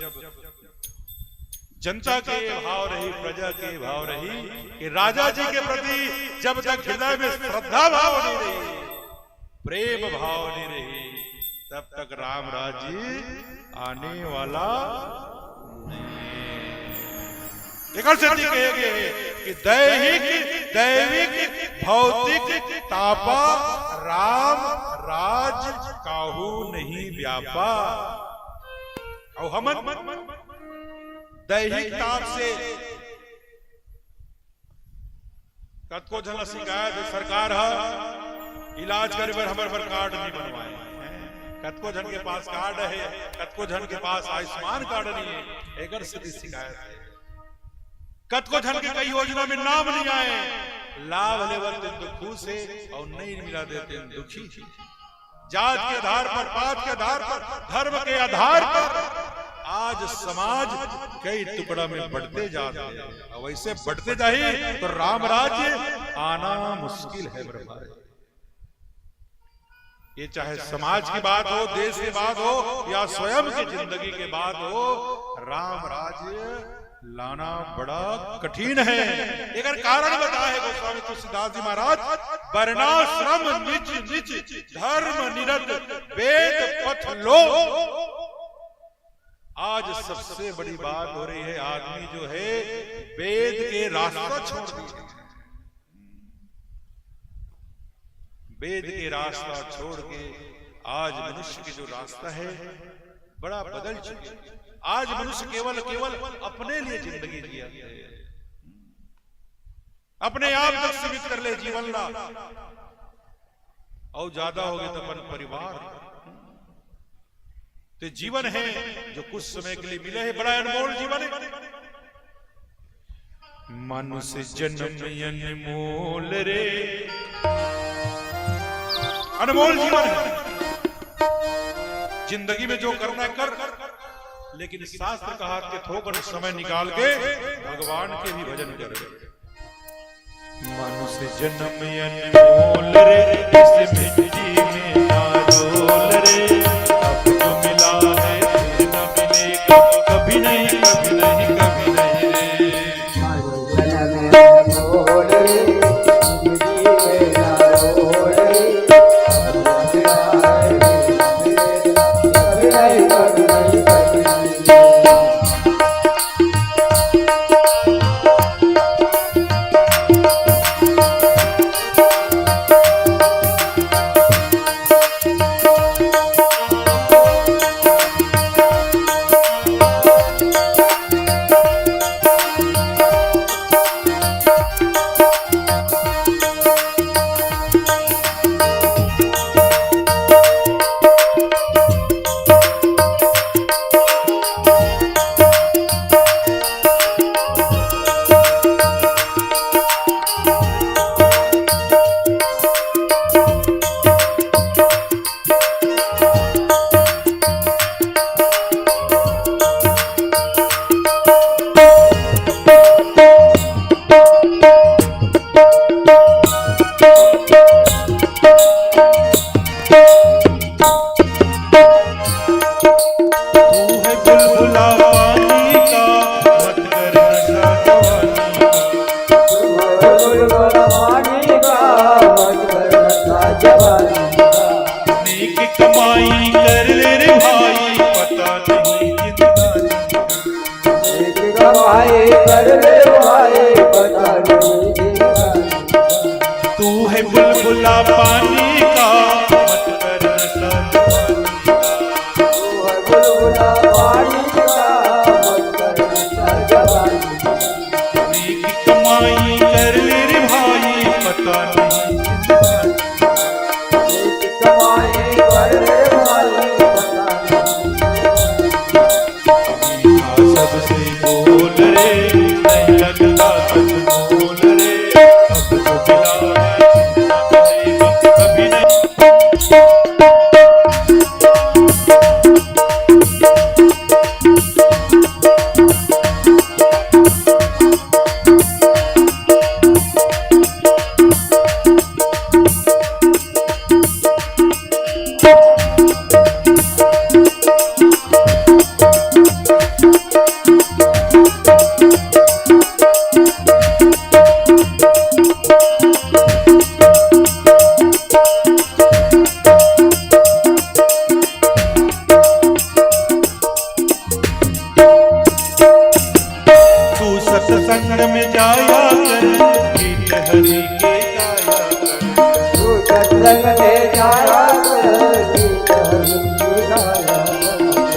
जनता के भाव रही, प्रजा के भाव रही कि राजा जी के प्रति जब तक हृदय में श्रद्धा भाव नहीं रही, प्रेम भाव नहीं रही, तब तक राम राज्य आने वाला नहीं। एक से कहेंगे कि दैविक भौतिक तापा राम राज काहू नहीं व्यापा। और हम दैहिक ताप से कतको झन शिकायत सरकार है इलाज करे बर हमर पर कार्ड नहीं बनवाए, कतको झन के पास कार्ड है, कतको झन के पास आयुष्मान कार्ड नहीं है, एक सीधी शिकायत है। कतको झन के कई योजना में नाम नहीं आए, लाभ लेवल दुखू से और नहीं मिला देते दुखी। जात के आधार पर, पात के आधार पर, धर्म के आधार पर आज समाज कई टुकड़ा में बढ़ते जाते हैं। और वैसे बढ़ते जाए तो राम राज्य आना मुश्किल है मेरे भाई। ये चाहे समाज की बात हो, देश की बात हो या स्वयं की जिंदगी की बात हो, राम राज्य लाना बड़ा कठिन है। एक कारण बताया है गोस्वामी तुलसीदास जी महाराज, वर्णाश्रम निज निज धर्म निरत वेद पथ लो। आज सबसे बड़ी बात हो रही है, आदमी जो है वेद के रास्ता छोड़ दिए, वेद के रास्ता छोड़ के आज मनुष्य की जो रास्ता है बड़ा बदल चुका है। आज मनुष्य केवल अपने लिए जिंदगी जिया है, अपने आप तक सीमित कर ले जीवन ला, और ज्यादा हो गए तो अपन परिवार। तो जीवन है जो कुछ समय के लिए मिले है, बड़ा अनमोल जीवन है। मनुष्य जन्म अनमोल रे, अनमोल जीवन है। जिंदगी में जो करना कर, लेकिन शास्त्र कहा कि थोड़ा समय निकाल के भगवान के भी भजन करे। मनुष्य जन्म अनमोल रे, इस मिट्टी में ना डोल रे, अब जो मिला है फिर न मिलेगा, कभी नहीं कभी नहीं कभी नहीं रे। बोल रे जिंदगी में ना बोल रे, तू है बुलबुला पानी का मत कर नशा जवानी का, नेक कमाई कर ले रे भाई पता नहीं सबसे बोल रे, नहीं लगता कुछ बोल रे, अब जो मिला है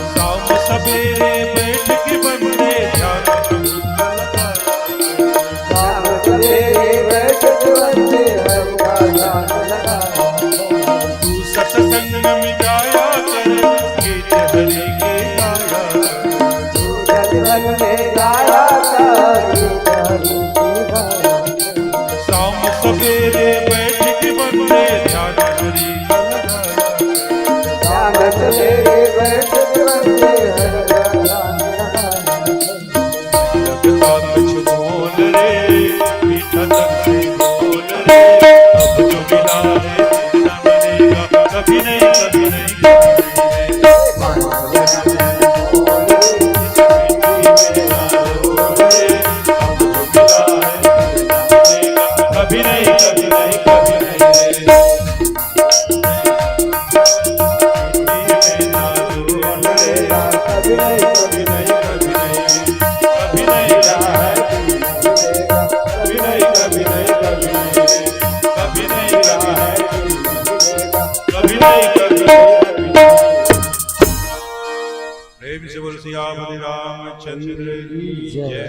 शाम सवेरे बैठ के बंदे ध्यान तू सत्संग में जाया कर गीत हरि के गाया शाम सवेरे बैठ के बंदे ध्यान हरि लगता कुछ बोल रे मीठा तक बोल रे अब जो मिला है ना मिलेगा कभी नहीं कभी नहीं कभी नहीं कभी नहीं कभी नहीं प्रेम से बोल सियापति रामचंद्र की जय।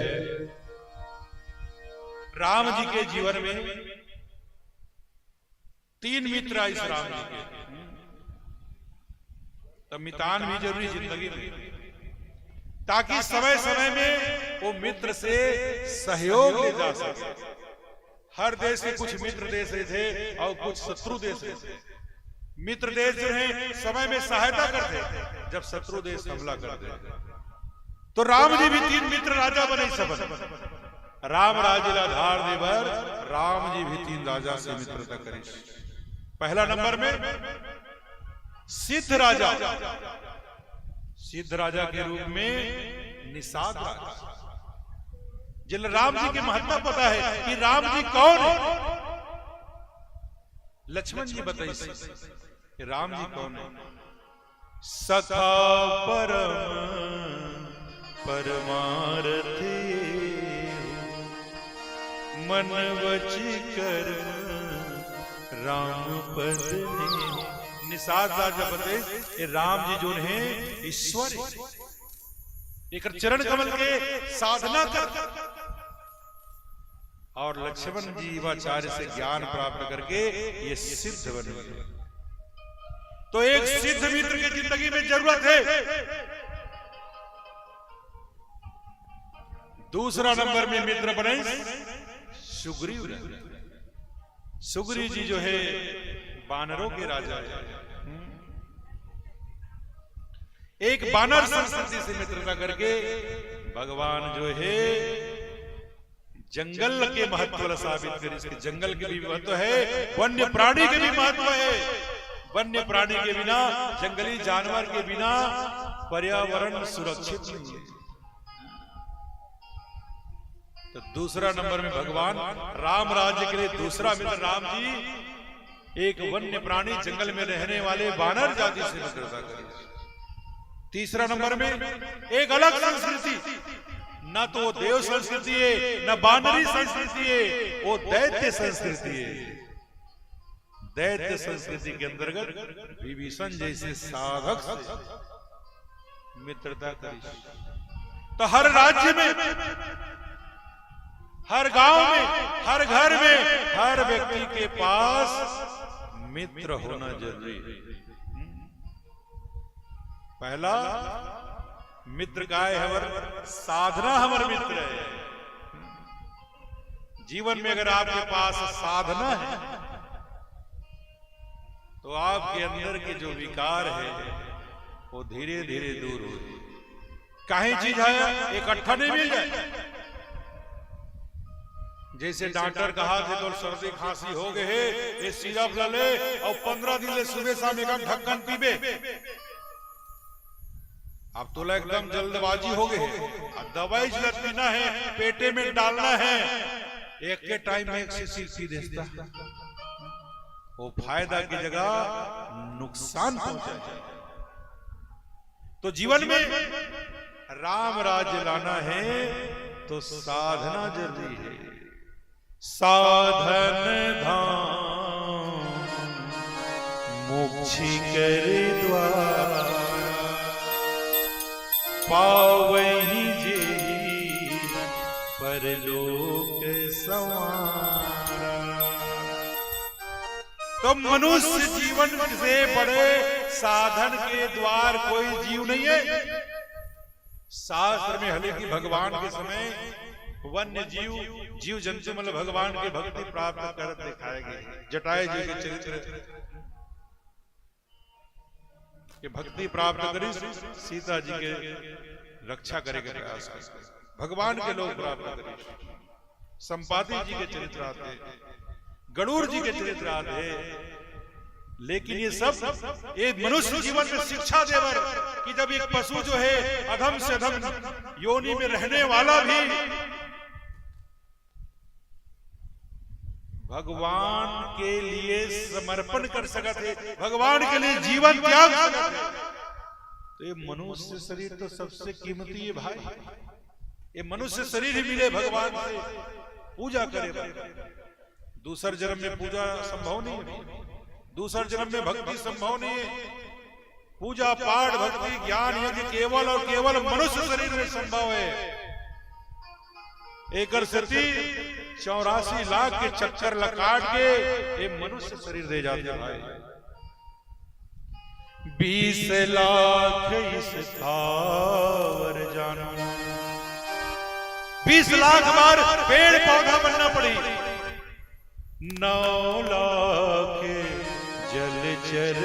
राम जी के जीवन में 3 मित्र आए इस राम जी के, तो मितान भी जरूरी जिंदगी में, ताकि समय समय में वो मित्र से सहयोग ले जा सके। हर देश के कुछ मित्र देश थे और कुछ शत्रु देश थे। मित्र देश जो है समय में सहायता करते जब शत्रु देश हमला करते। तो राम जी भी 3 मित्र राजा बने सब। राम राज्य आधार देवर राम जी भी 3 राजा से मित्रता करी। पहला नंबर में सिद्ध राजा, सिद्ध राजा के रूप में निषाद राजा। जिन राम जी की महत्ता पता है कि राम जी कौन है, लक्ष्मण जी बताइए कि राम जी कौन है। सखा परम परमारथी मन वचि कर राम पद ने। निषाद राजा बताए कि राम जी जो है ईश्वर है, एक चरण कमल के साधना कर। और लक्ष्मण जी युवाचार्य से ज्ञान प्राप्त करके ये सिद्ध बन गए। तो एक सिद्ध मित्र की जिंदगी में जरूरत है। दूसरा नंबर में मित्र बने सुग्रीव। सुग्रीव जी जो है बानरों के राजा है। एक बानर संस्कृति से मित्रता करके भगवान जो है जंगल के महत्व साबित कर। इसके जंगल के भी महत्व है, वन्य प्राणी के भी महत्व है। वन्य प्राणी के बिना, जंगली जानवर के बिना पर्यावरण सुरक्षित नहीं है। तो दूसरा नंबर में भगवान राम राज्य के लिए दूसरा मित्र राम जी एक वन्य प्राणी जंगल में रहने वाले वानर जाति से मित्रता करें। तीसरा नंबर में एक अलग संस्कृति, ना तो वो देव संस्कृति है, ना बानरी संस्कृति है, वो दैत्य संस्कृति है। दैत्य संस्कृति के अंतर्गत विभीषण जैसे साधक से मित्रता करी। तो हर राज्य में, हर गांव में, हर घर में, हर व्यक्ति के पास मित्र होना जरूरी है। पहला मित्र का है हमार साधना, हमार मित्र है। जीवन में अगर आपके पास साधना है तो आपके अंदर के जो विकार है वो धीरे धीरे दूर होते। कहीं चीज है इकट्ठा नहीं मिल जाए। जैसे डॉक्टर कहा थे तो सर्दी खांसी हो गए है, ये सिरप ले और 15 दिन ले सुबह शाम एक ढक्कन पीबे। अब तो एकदम जल्दबाजी हो गए। अब दवाई जरूरत पीना है, पेटे में डालना है, एक के टाइम में 1 शीशी देता, वो फायदा की जगह नुकसान पहुंचाए। तो जीवन में राम राज्य लाना है तो साधना जरूरी है। साधन धाम मोक्षी कर द्वार पावही जेही परलोक संवारा। तो मनुष्य जीवन से बड़े साधन के द्वार कोई जीव नहीं है। शास्त्र में हालांकि भगवान के समय वन्य जीव जंतु मतलब भगवान की भक्ति प्राप्त कर दिखाए गए। जटायु जी के चरित्र कि भक्ति प्राप्त करी सीता जी के रक्षा करेगा प्रयास कर, भगवान के लोग प्राप्त करें। संपाति जी के चरित्र आते, गरुड़ जी के चरित्र आते। लेकिन ये सब एक मनुष्य जीवन में शिक्षा देवर कि जब एक पशु जो है अधम से अधम योनि में रहने वाला भी भगवान के लिए समर्पण कर सका थे, भगवान के लिए जीवन त्याग सका थे। तो ये मनुष्य शरीर तो सबसे कीमती है भाई। ये मनुष्य शरीर ही मिले भगवान से पूजा करे। दूसर जन्म में पूजा संभव नहीं है, दूसर जन्म में भक्ति संभव नहीं है। पूजा पाठ भक्ति ज्ञान यज्ञ केवल और केवल मनुष्य शरीर में संभव है। एकर सती 84 लाख के चक्कर लकाट के ये मनुष्य शरीर दे जाते भाई। 20 लाख इस स्थावर जाना, 20 लाख बार पेड़ पौधा बनना पड़ी, 9 लाख जलचर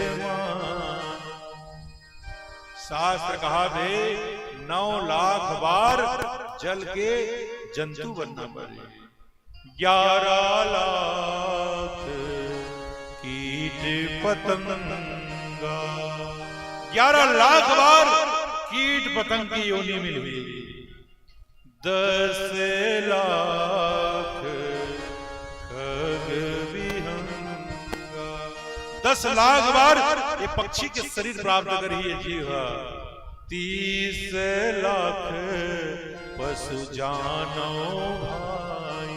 शास्त्र कहा थे 9 लाख बार जल के जंतु बनना पड़े, 11 लाख कीट पतंगा, 11 लाख बार कीट पतंग की योनि में हुई, 10 लाख खग विहंगा, 10 लाख बार ये पक्षी के शरीर प्राप्त करी है जीव, 30 लाख पशु जानो भाई,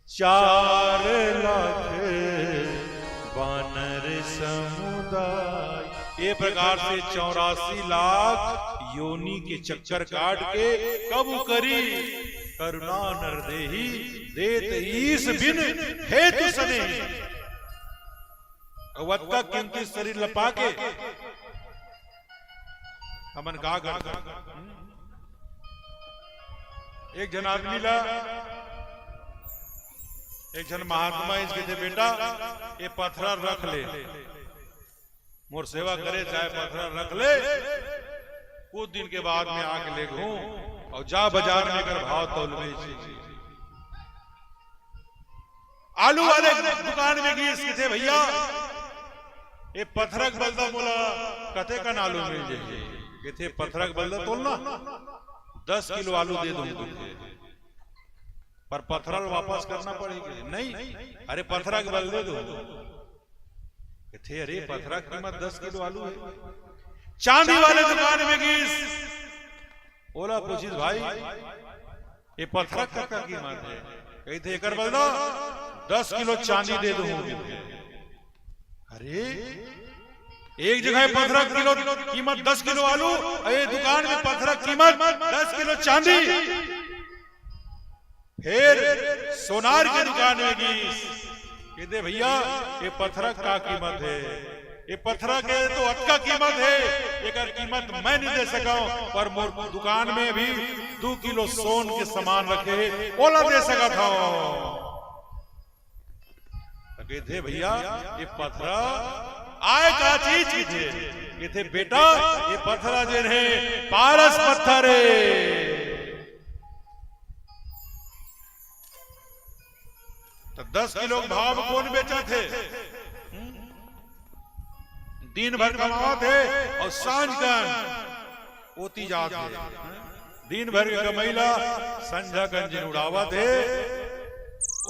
4 लाख वानर समुदाय। ये प्रकार से 84 लाख योनि के चक्कर काट के कब करी करुणा नरदेही देत ईस बिन हेतु सने। अवत का कीमती शरीर लपा के हमन का कर। एक जन आदमी ला एक जन महात्मा इसके थे बेटा ये पत्थर रख ले, मोर सेवा करे चाहे पत्थर रख ले, कुछ दिन के बाद में आके ले घूम और जा बाजार में कर भाव तौल बेच। आलू वाले दुकान में गई इसके थे भैया ये पत्थरक बलदा मोला कथे का आलू मिल जाए, कहते पत्थरक बलदा तोलना 10 किलो आलू दे दूंगा पर पत्थरल वापस करना पड़ेगी। नहीं अरे पत्थरा के बल दे दो। कहते अरे पत्थरा की कीमत 10 किलो आलू है। चांदी वाले दुकान में गई, बोला पूछिस भाई ये पत्थरा का कीमत है, कहते एकर बल दो 10 किलो चांदी दे दूंगा। अरे एक जगह पत्थरा किलो कीमत 10 किलो आलू, ये दुकान में पत्थरा कीमत 10 किलो चांदी। फिर सोनार की दुकान में गई, कहते भैया ये पत्थरा का कीमत है, ये पत्थरा के तो अटका कीमत है, एक कीमत मैं नहीं दे सका पर मोर दुकान में भी 2 किलो सोन के सामान रखे ओला दे सका था। कहते भैया ये पत्थरा आए का चीज की थे, कहते बेटा ये पत्थरा जे है पारस पत्थर है। तो 10 किलो भाव में कौन बेचा थे? दिन भर कमावा थे और सांझ का ओती जात थे, दिन भर के कमैला संझा कंजन उड़ावा थे,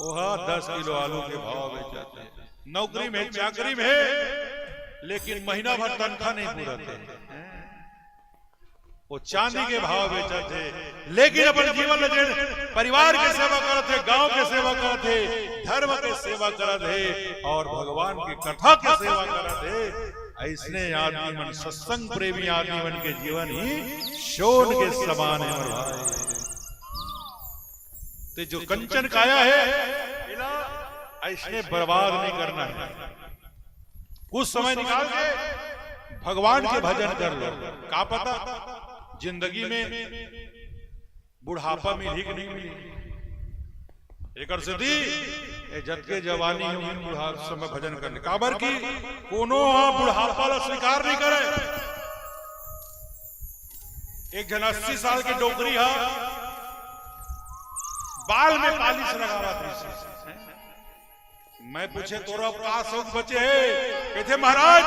ओहा 10 किलो आलू के भाव बेचा थे। नौकरी में चाकरी में लेकिन महीना भर तनख्वाह नहीं पूरा थे, वो चांदी के भाव बेचा थे। लेकिन अपन जीवन में परिवार के सेवा करते, गांव के सेवा करते, धर्म के सेवा करते और भगवान की कथा की सेवा करते। ऐसने आदमी मन सत्संग प्रेमी आदमी मन के जीवन ही शोन के समान है मोर भाई। ते जो कंचन काया है इला ऐसने बर्बाद नहीं करना है। कुछ समय निकाल के भगवान के भजन कर लो। का पता जिंदगी में बुढ़ापा में ठीक नहीं मिली। एक सिद्धि जब के जवानी हुई बुढ़ापा समय भजन करने काबर की कोनो बुढ़ापा ला स्वीकार नहीं करे। एक जन 80 साल की डोकरी हा बाल में पालिश लगावा थी। मैं पूछे तोरा का शौक बचे है? कहते महाराज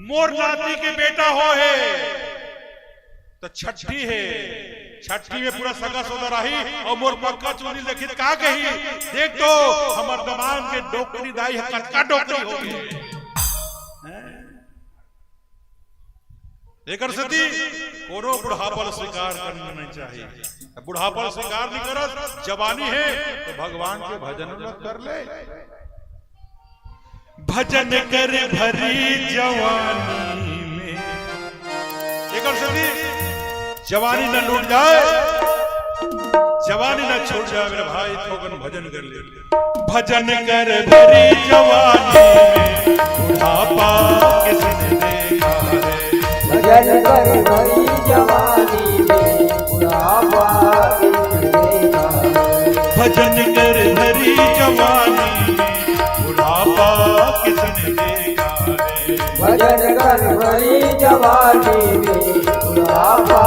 मोर नाती के बेटा हो है तो छठी है, छठी में पूरा सगा सौदा रही और मोर पक्का चूनी लिखित का कही देख तो हमर दमान के डोकरी दाई है कटका डोकरी हो गई। एकर सती कोनो बुढ़ापा स्वीकार करना नहीं चाहिए। बुढ़ापा स्वीकार नहीं करत जवानी है तो भगवान के भजन कर ले। भजन कर भरी जवानी में एकर सती जवानी न लूट जाए, जवानी न छूट जाए मेरे भाई थोकन भजन कर ले। भजन कर भरी जवानी में बुढ़ापा किसने देखा है। भजन कर भरी जवानी में बुढ़ापा किसने देखा है। भजन कर भरी जवानी में बुढ़ापा किसने देखा है। भजन कर भरी जवानी में बुढ़ापा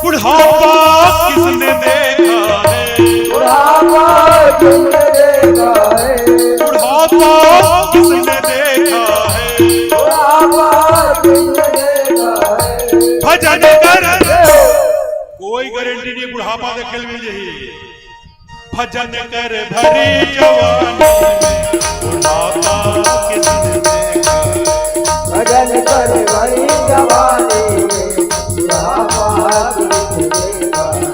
बुढ़ापा किसने देखा है। बुढ़ापा किसने देखा है। बुढ़ापा किसने देखा है। बुढ़ापा किसने देखा है। भजन कर कोई गारंटी नहीं बुढ़ापा देखे मिल जाही। भजन कर भरी जवानी में बुढ़ापा किसने देखा है। भजन कर भरी जवानी में बुढ़ापा किसने देखा है।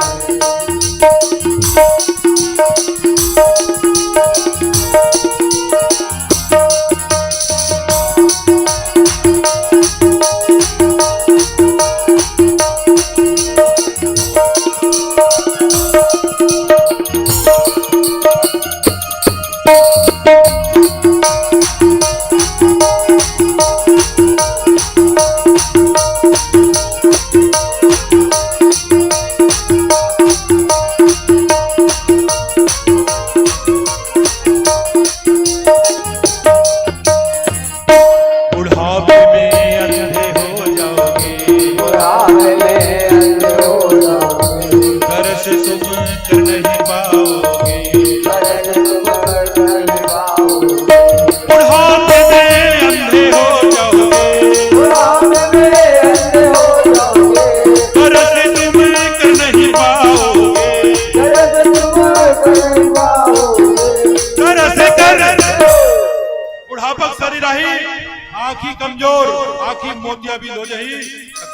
आखी कमजोर आखी मोतिया भी हो जाही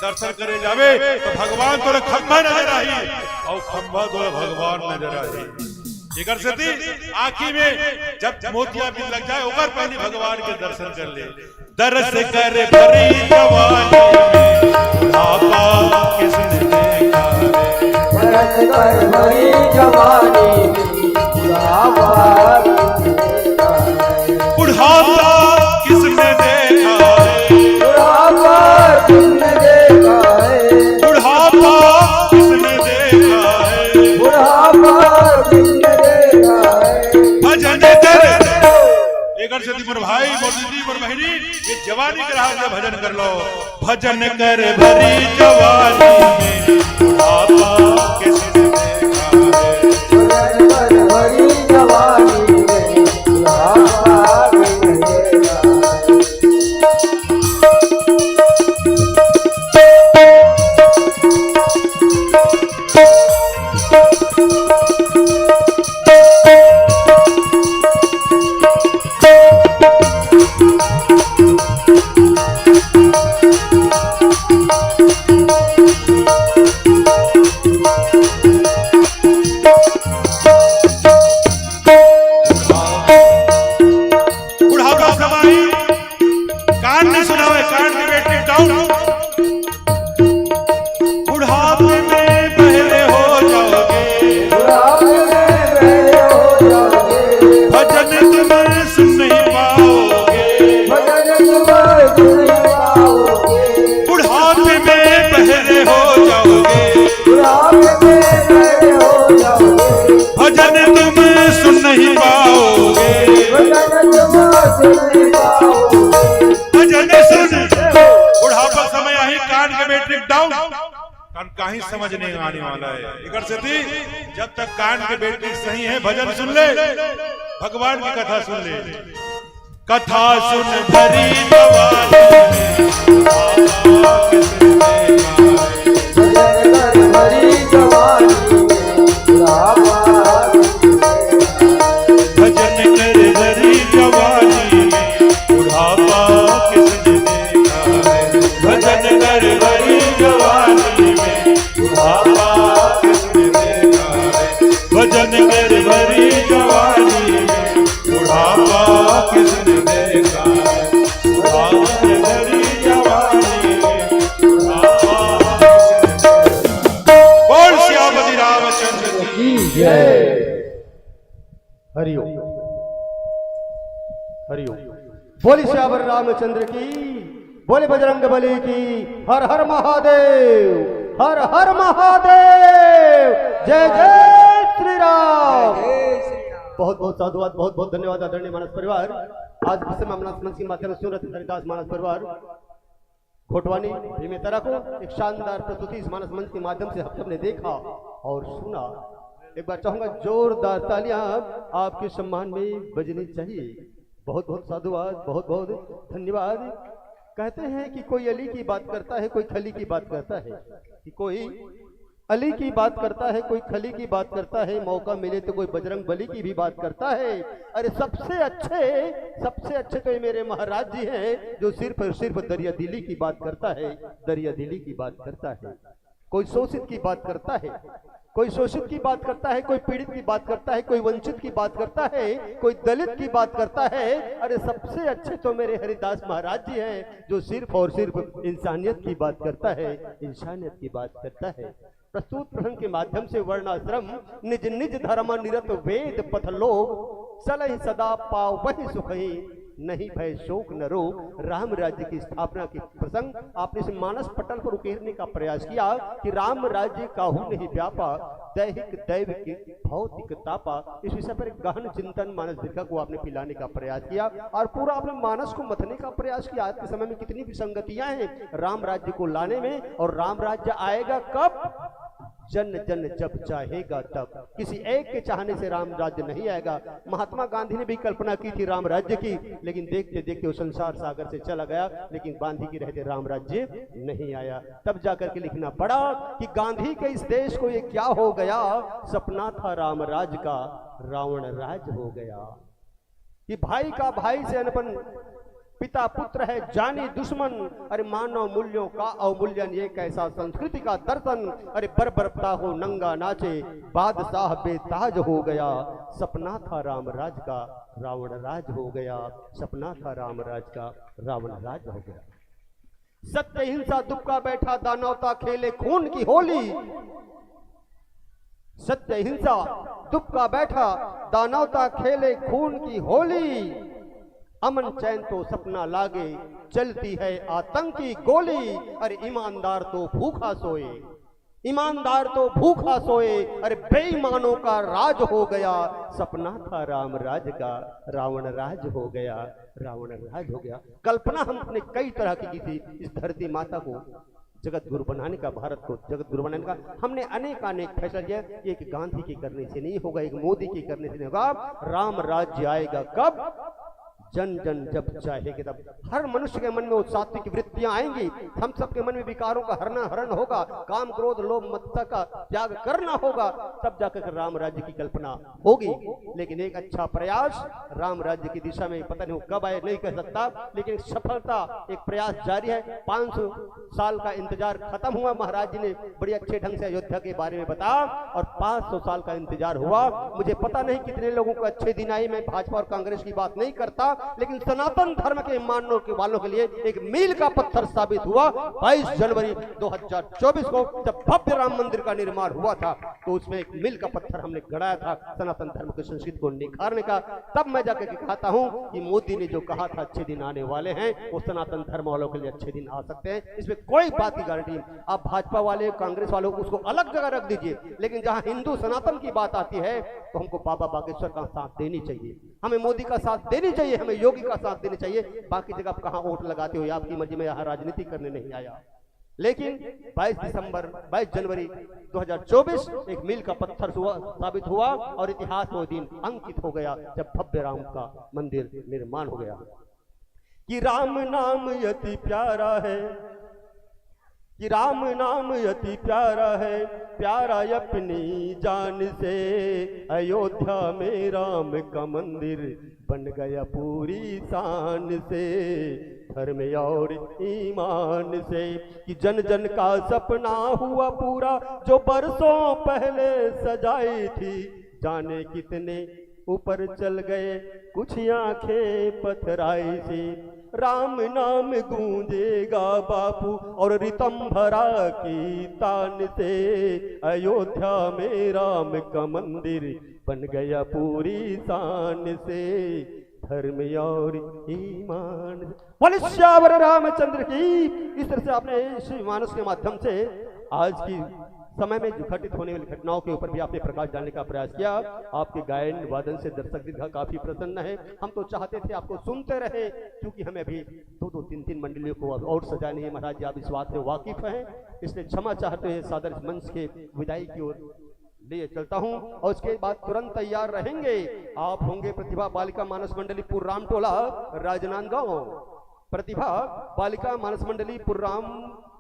दर्शन करे जावे तो भगवान तोरे खंभा नजर आई और खंभा तोरे भगवान नजर आई। एकर सती आखी में जब मोतिया भी लग जाए ओकर पहले भगवान के दर्शन कर ले। दर्श कर भरी जवानी में बुढ़ापा किसने देखा है। दर्श कर भरी जवानी में बुढ़ापा किसने देखा है। बुढ़ापा किसने देखा है। बुढ़ापा किसने देखा है। बुढ़ापा किसने देखा है। बुढ़ापा किसने देखा है। भजन कर एकर से मोर भाई मोर दीदी मोर बहनी ये जवानी के राह से भजन कर लो। भजन कर भरी जवानी में बुढ़ापा किसने देखा है। भजन कर भरी जवानी में बुढ़ापा किसने देखा है। बुढ़ापा समय कान नहीं सुना हुआ, कान के बेटे डाउन। बुढ़ापे में बहरे हो जाओगे, बुढ़ापे में बहरे हो जाओगे, भजन तुम सुन नहीं पाओगे, भजन तुम सुन नहीं पाओगे, बुढ़ापे में बहरे हो जाओगे, बुढ़ापे में बहरे हो जाओगे, भजन तुम सुन नहीं पाओगे, भजन तुम सुन नहीं पाओगे, भजन सुन। बुढ़ापा समय आई, कान के बेटे डाउन। कान कहीं समझ नहीं आने वाला है इधर से थी। जब तक कान के बेटे सही है, भजन सुन ले, भगवान की कथा सुन ले। कथा सुन भरी जवानी भजन कर भरी जवानी में बुढ़ापा भजन कर भरी जवानी में बुढ़ापा किसने देखा है, भजन कर भरी जवानी में बुढ़ापा किसने देखा है, भजन कर भरी जवानी में बुढ़ापा किसने देखा है, भजन भरी जवानी में बुढ़ापा किसने देखा है। बोल श्यामति रामचंद्र की जय। हरिओम हरिओम। बोले श्यावर रामचंद्र की, बोले बजरंग बली की। हर हर महादेव, हर हर महादेव। जय जय श्री राम। बहुत बहुत साधुवाद, बहुत बहुत धन्यवाद आदरणीय मानस परिवार। आज विषय मामला मंच के माध्यम से सूरत हरिदास मानस परिवार खोटवानी भीमेतरा को एक शानदार प्रस्तुति इस मानस मंच के माध्यम से हम सबने देखा और सुना। एक बार चाहूंगा जोरदार तालियां आपके सम्मान में बजनी चाहिए। बहुत बहुत साधुवाद, बहुत बहुत धन्यवाद। कहते हैं कि कोई अली की बात करता है, कोई खली की बात करता है, कि कोई अली की बात करता है, कोई खली की बात करता है, मौका मिले तो कोई बजरंग बली की भी बात करता है। अरे सबसे अच्छे तो ये मेरे महाराज जी हैं जो सिर्फ और सिर्फ दरिया दिली की बात करता है, दरिया दिली की बात करता है। कोई शोषित की बात करता है, कोई शोषित की बात करता है, कोई पीड़ित की बात करता है, कोई वंचित की बात करता है, कोई दलित की बात करता है। अरे सबसे अच्छे तो मेरे हरिदास महाराज जी हैं जो सिर्फ और सिर्फ इंसानियत की बात करता है, इंसानियत की बात करता है। प्रस्तुत प्रसंग के माध्यम से वर्णाश्रम निज निज धर्म निरत वेद पथ लोग सलहि सदा पाव वही सुख ही नहीं भय शोक न रोग। राम राज्य की स्थापना के प्रसंग आपने इस मानस पटल पर उकेरने का प्रयास किया कि राम राज्य काहू नहीं व्यापा, दैहिक दैविक भौतिक तापा। इस विषय पर एक गहन चिंतन मानस दीर्घा को आपने पिलाने का प्रयास किया और पूरा आपने मानस को मथने का प्रयास किया। आज के समय में कितनी विसंगतियां हैं राम राज्य को लाने में, और राम राज्य आएगा कब? जन जन जब चाहेगा तब। किसी एक के चाहने से राम राज्य नहीं आएगा। महात्मा गांधी ने भी कल्पना की थी राम राज्य की, लेकिन देखते देखते वो संसार सागर से चला गया, लेकिन गांधी के रहते राम राज्य नहीं आया। तब जाकर के लिखना पड़ा कि गांधी के इस देश को ये क्या हो गया, सपना था राम राज का रावण राज हो गया। कि भाई का भाई से अनपन, पिता पुत्र है जानी दुश्मन। अरे मानव मूल्यों का अवमूल्यन ये कैसा संस्कृति का दर्शन। अरे बरबरता हो नंगा नाचे, बादशाह बेताज हो गया। सपना था राम राज का रावण राज हो गया, सपना था राम राज का रावण राज हो गया। सत्य हिंसा दुबका बैठा दानवता खेले खून की होली। सत्य हिंसा दुबका बैठा दानवता खेले खून की होली। अमन चैन तो सपना लागे, चलती है आतंकी गोली। अरे ईमानदार तो भूखा सोए, ईमानदार तो भूखा सोए। अरे बेईमानों का राज हो गया। सपना था राम राज का रावण राज हो गया, रावण राज हो गया। कल्पना हमने कई तरह की थी इस धरती माता को जगत गुरु बनाने का, भारत को जगत गुरु बनाने का। हमने अनेक फैसला किया। एक गांधी के करने से नहीं होगा, एक मोदी के करने से नहीं होगा। राम राज्य आएगा कब? जन जन जब चाहेगा तब। हर मनुष्य के मन में वो सात्विक वृत्तियां आएंगी, हम सबके मन में विकारों का हरण होगा, काम क्रोध लोभ मत्सर का त्याग करना होगा, तब जाकर राम राज्य की कल्पना होगी। लेकिन एक अच्छा प्रयास राम राज्य की दिशा में पता नहीं कब आए नहीं कह सकता, लेकिन सफलता एक प्रयास जारी है। 500 साल का इंतजार खत्म हुआ। महाराज जी ने बड़ी अच्छे ढंग से अयोध्या के बारे में बताया और 500 साल का इंतजार हुआ। मुझे पता नहीं कितने लोगों को अच्छे दिन आए। मैं भाजपा और कांग्रेस की बात नहीं करता, लेकिन सनातन धर्म के मानने के वालों के लिए एक मील का पत्थर साबित हुआ 22 जनवरी 2024 को, जब भव्य राम मंदिर का निर्माण हुआ था। तो उसमें एक मील का पत्थर हमने गड़ाया था सनातन धर्म की संस्कृति को निखारने का। तब मैं जाकर के कहता हूं कि मोदी ने जो कहा था अच्छे दिन आने वाले हैं, वो सनातन धर्म वालों के लिए अच्छे दिन आ सकते हैं, इसमें कोई बात की गारंटी नहीं। आप भाजपा वाले, कांग्रेस वालों को उसको अलग जगह रख दीजिए, लेकिन जहां हिंदू सनातन की बात आती है तो हमको बाबा बागेश्वर का साथ देनी चाहिए, हमें मोदी का साथ देनी चाहिए, हमें योगी का साथ देनी चाहिए। बाकी जगह आप कहां वोट लगाते हो, आपकी मर्जी में, यहां राजनीति करने नहीं आया। लेकिन 22 जनवरी 2024 एक मील का पत्थर साबित हुआ और इतिहास वो दिन अंकित हो गया जब भव्य राम का मंदिर निर्माण हो गया। कि राम नाम अति प्यारा है, कि राम नाम अति प्यारा है, प्यारा अपनी जान से, अयोध्या में राम का मंदिर बन गया पूरी शान से, धर्म और ईमान से। कि जन जन का सपना हुआ पूरा, जो बरसों पहले सजाई थी, जाने कितने ऊपर चल गए कुछ आंखें पथराई सी। राम नाम गूंजेगा बापू और रितंभरा की तान से, अयोध्या में राम का मंदिर बन गया पूरी शान से, धर्म और ईमान। बोले श्यावर रामचंद्र की। इस तरह से आपने श्री मानस के माध्यम से आज की समय में जो घटित होने वाली घटनाओं के ऊपर भी आपने प्रकाश डालने का प्रयास किया। आपके गायन वादन से दर्शक दीर्घा काफी प्रसन्न है। हम तो चाहते थे आपको सुनते रहे, क्योंकि हमें अभी 2-2, 3-3 मंडलियों को और सजानी है। महाराज जी आप इस बात से वाकिफ हैं, इसलिए क्षमा चाहते हैं। सादर मंच के विदाई की ओर लिए चलता हूं और उसके बाद तुरंत तैयार रहेंगे। आप होंगे प्रतिभा बालिका मानस मंडली पुर्राम टोला राजनांदगांव, प्रतिभा बालिका मानस मंडली पुर्राम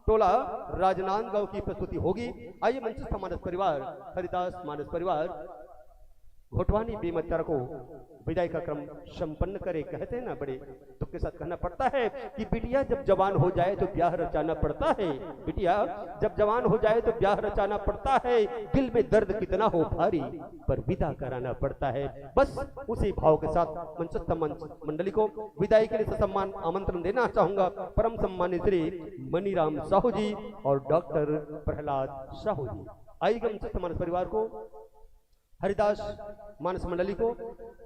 टोला राजनांदगांव की प्रस्तुति होगी। आइए मंचस्थ मानस परिवार, हरिदास मानस परिवार घोटवानी बेमतर को विदाई का क्रम संपन्न करे। कहते हैं ना, बड़े दुख के साथ कहना पड़ता है कि बिटिया जब जवान हो जाए तो ब्याह रचाना पड़ता है, बिटिया जब जवान हो जाए तो ब्याह रचाना पड़ता है, दिल में दर्द कितना हो भारी पर विदा कराना पड़ता है। बस उसी भाव के साथ मंचस्थ मंडली को विदाई के लिए ससम्मान आमंत्रण देना चाहूंगा। परम सम्मानित श्री मनीराम साहू जी और डॉक्टर प्रहलाद साहू जी। आइए मंचस्थ मानस परिवार को, हरिदास मानस मंडली को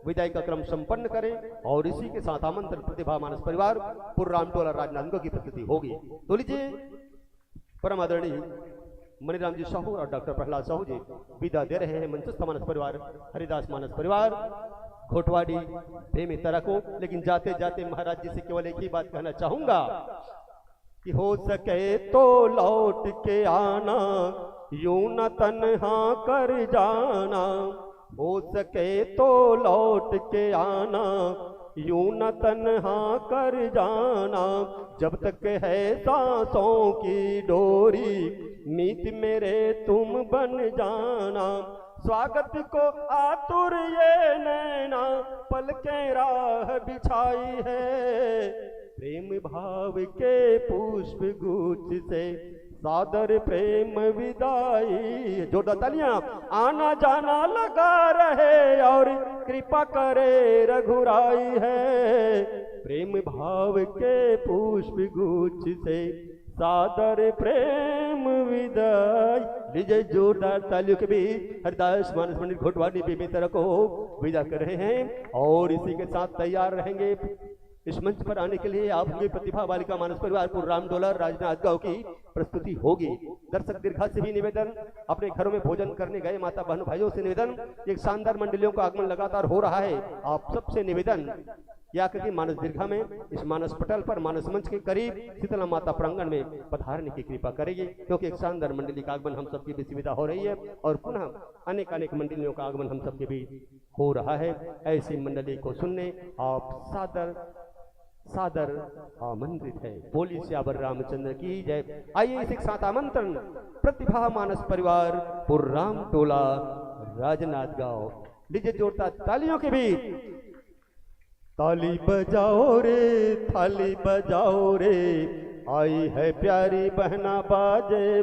विदाई का क्रम संपन्न करें और इसी के साथ आमंत्रण प्रतिभा मानस परिवार पुर्राम टोला राजनांदगांव की प्रस्तुति होगी। तो लीजिए परम आदरणीय मनीराम जी साहू और डॉक्टर प्रहलाद साहू जी विदा दे रहे हैं मंचस्थ मानस परिवार हरिदास मानस परिवार घोटवाड़ी बेमेतरा को। लेकिन जाते जाते महाराज जी से केवल एक ही बात कहना चाहूंगा कि हो सके तो लौट के आना, यूं न तन्हा कर जाना। हो सके तो लौट के आना, यूं न तन्हा कर जाना। जब तक है सांसों की डोरी, मीत मेरे तुम बन जाना। स्वागत को आतुर ये नैना, पलकें राह बिछाई है। प्रेम भाव के पुष्प गुच्छ से सादर प्रेम विदाई। जोरदार तालियां। आना जाना लगा रहे और कृपा करे रघुराई है। प्रेम भाव के पुष्प गुच्छ से सादर प्रेम विदाई। लीजिए जोरदार तालियों के बीच हरिदास मानस मंडली घोटवाड़ी बेमेतरा को विदा कर रहे हैं और इसी के साथ तैयार रहेंगे इस मंच पर आने के लिए। आप होंगे प्रतिभा बालिका मानस परिवार पुर्राम टोला राजनांदगांव की प्रस्तुति होगी। दर्शक दीर्घा से भी निवेदन, अपने घरों में भोजन करने गए माता बहन भाइयों से निवेदन, एक शानदार मंडलियों का आगमन लगातार हो रहा है। आप सबसे निवेदन या कि मानस दीर्घा में इस मानस पटल पर मानस मंच के करीब शीतला माता प्रांगण में पधारने की कृपा करेगी, क्योंकि एक शानदार मंडली का आगमन हम सबकी भी सुविधा हो रही है और पुनः अनेक अनेक मंडलियों का आगमन हम सबके भी हो रहा है। ऐसी मंडली को सुनने आप सादर आमंत्रित है। बोली श्यावर रामचंद्र की जय। आइए इसी के साथ आमंत्रण प्रतिभा मानस परिवार पुर्राम टोला राजनांदगांव। लीजिए जोरदार तालियों के बीच। ताली बजाओ रे, थाली बजाओ रे, आई है प्यारी बहना बाजे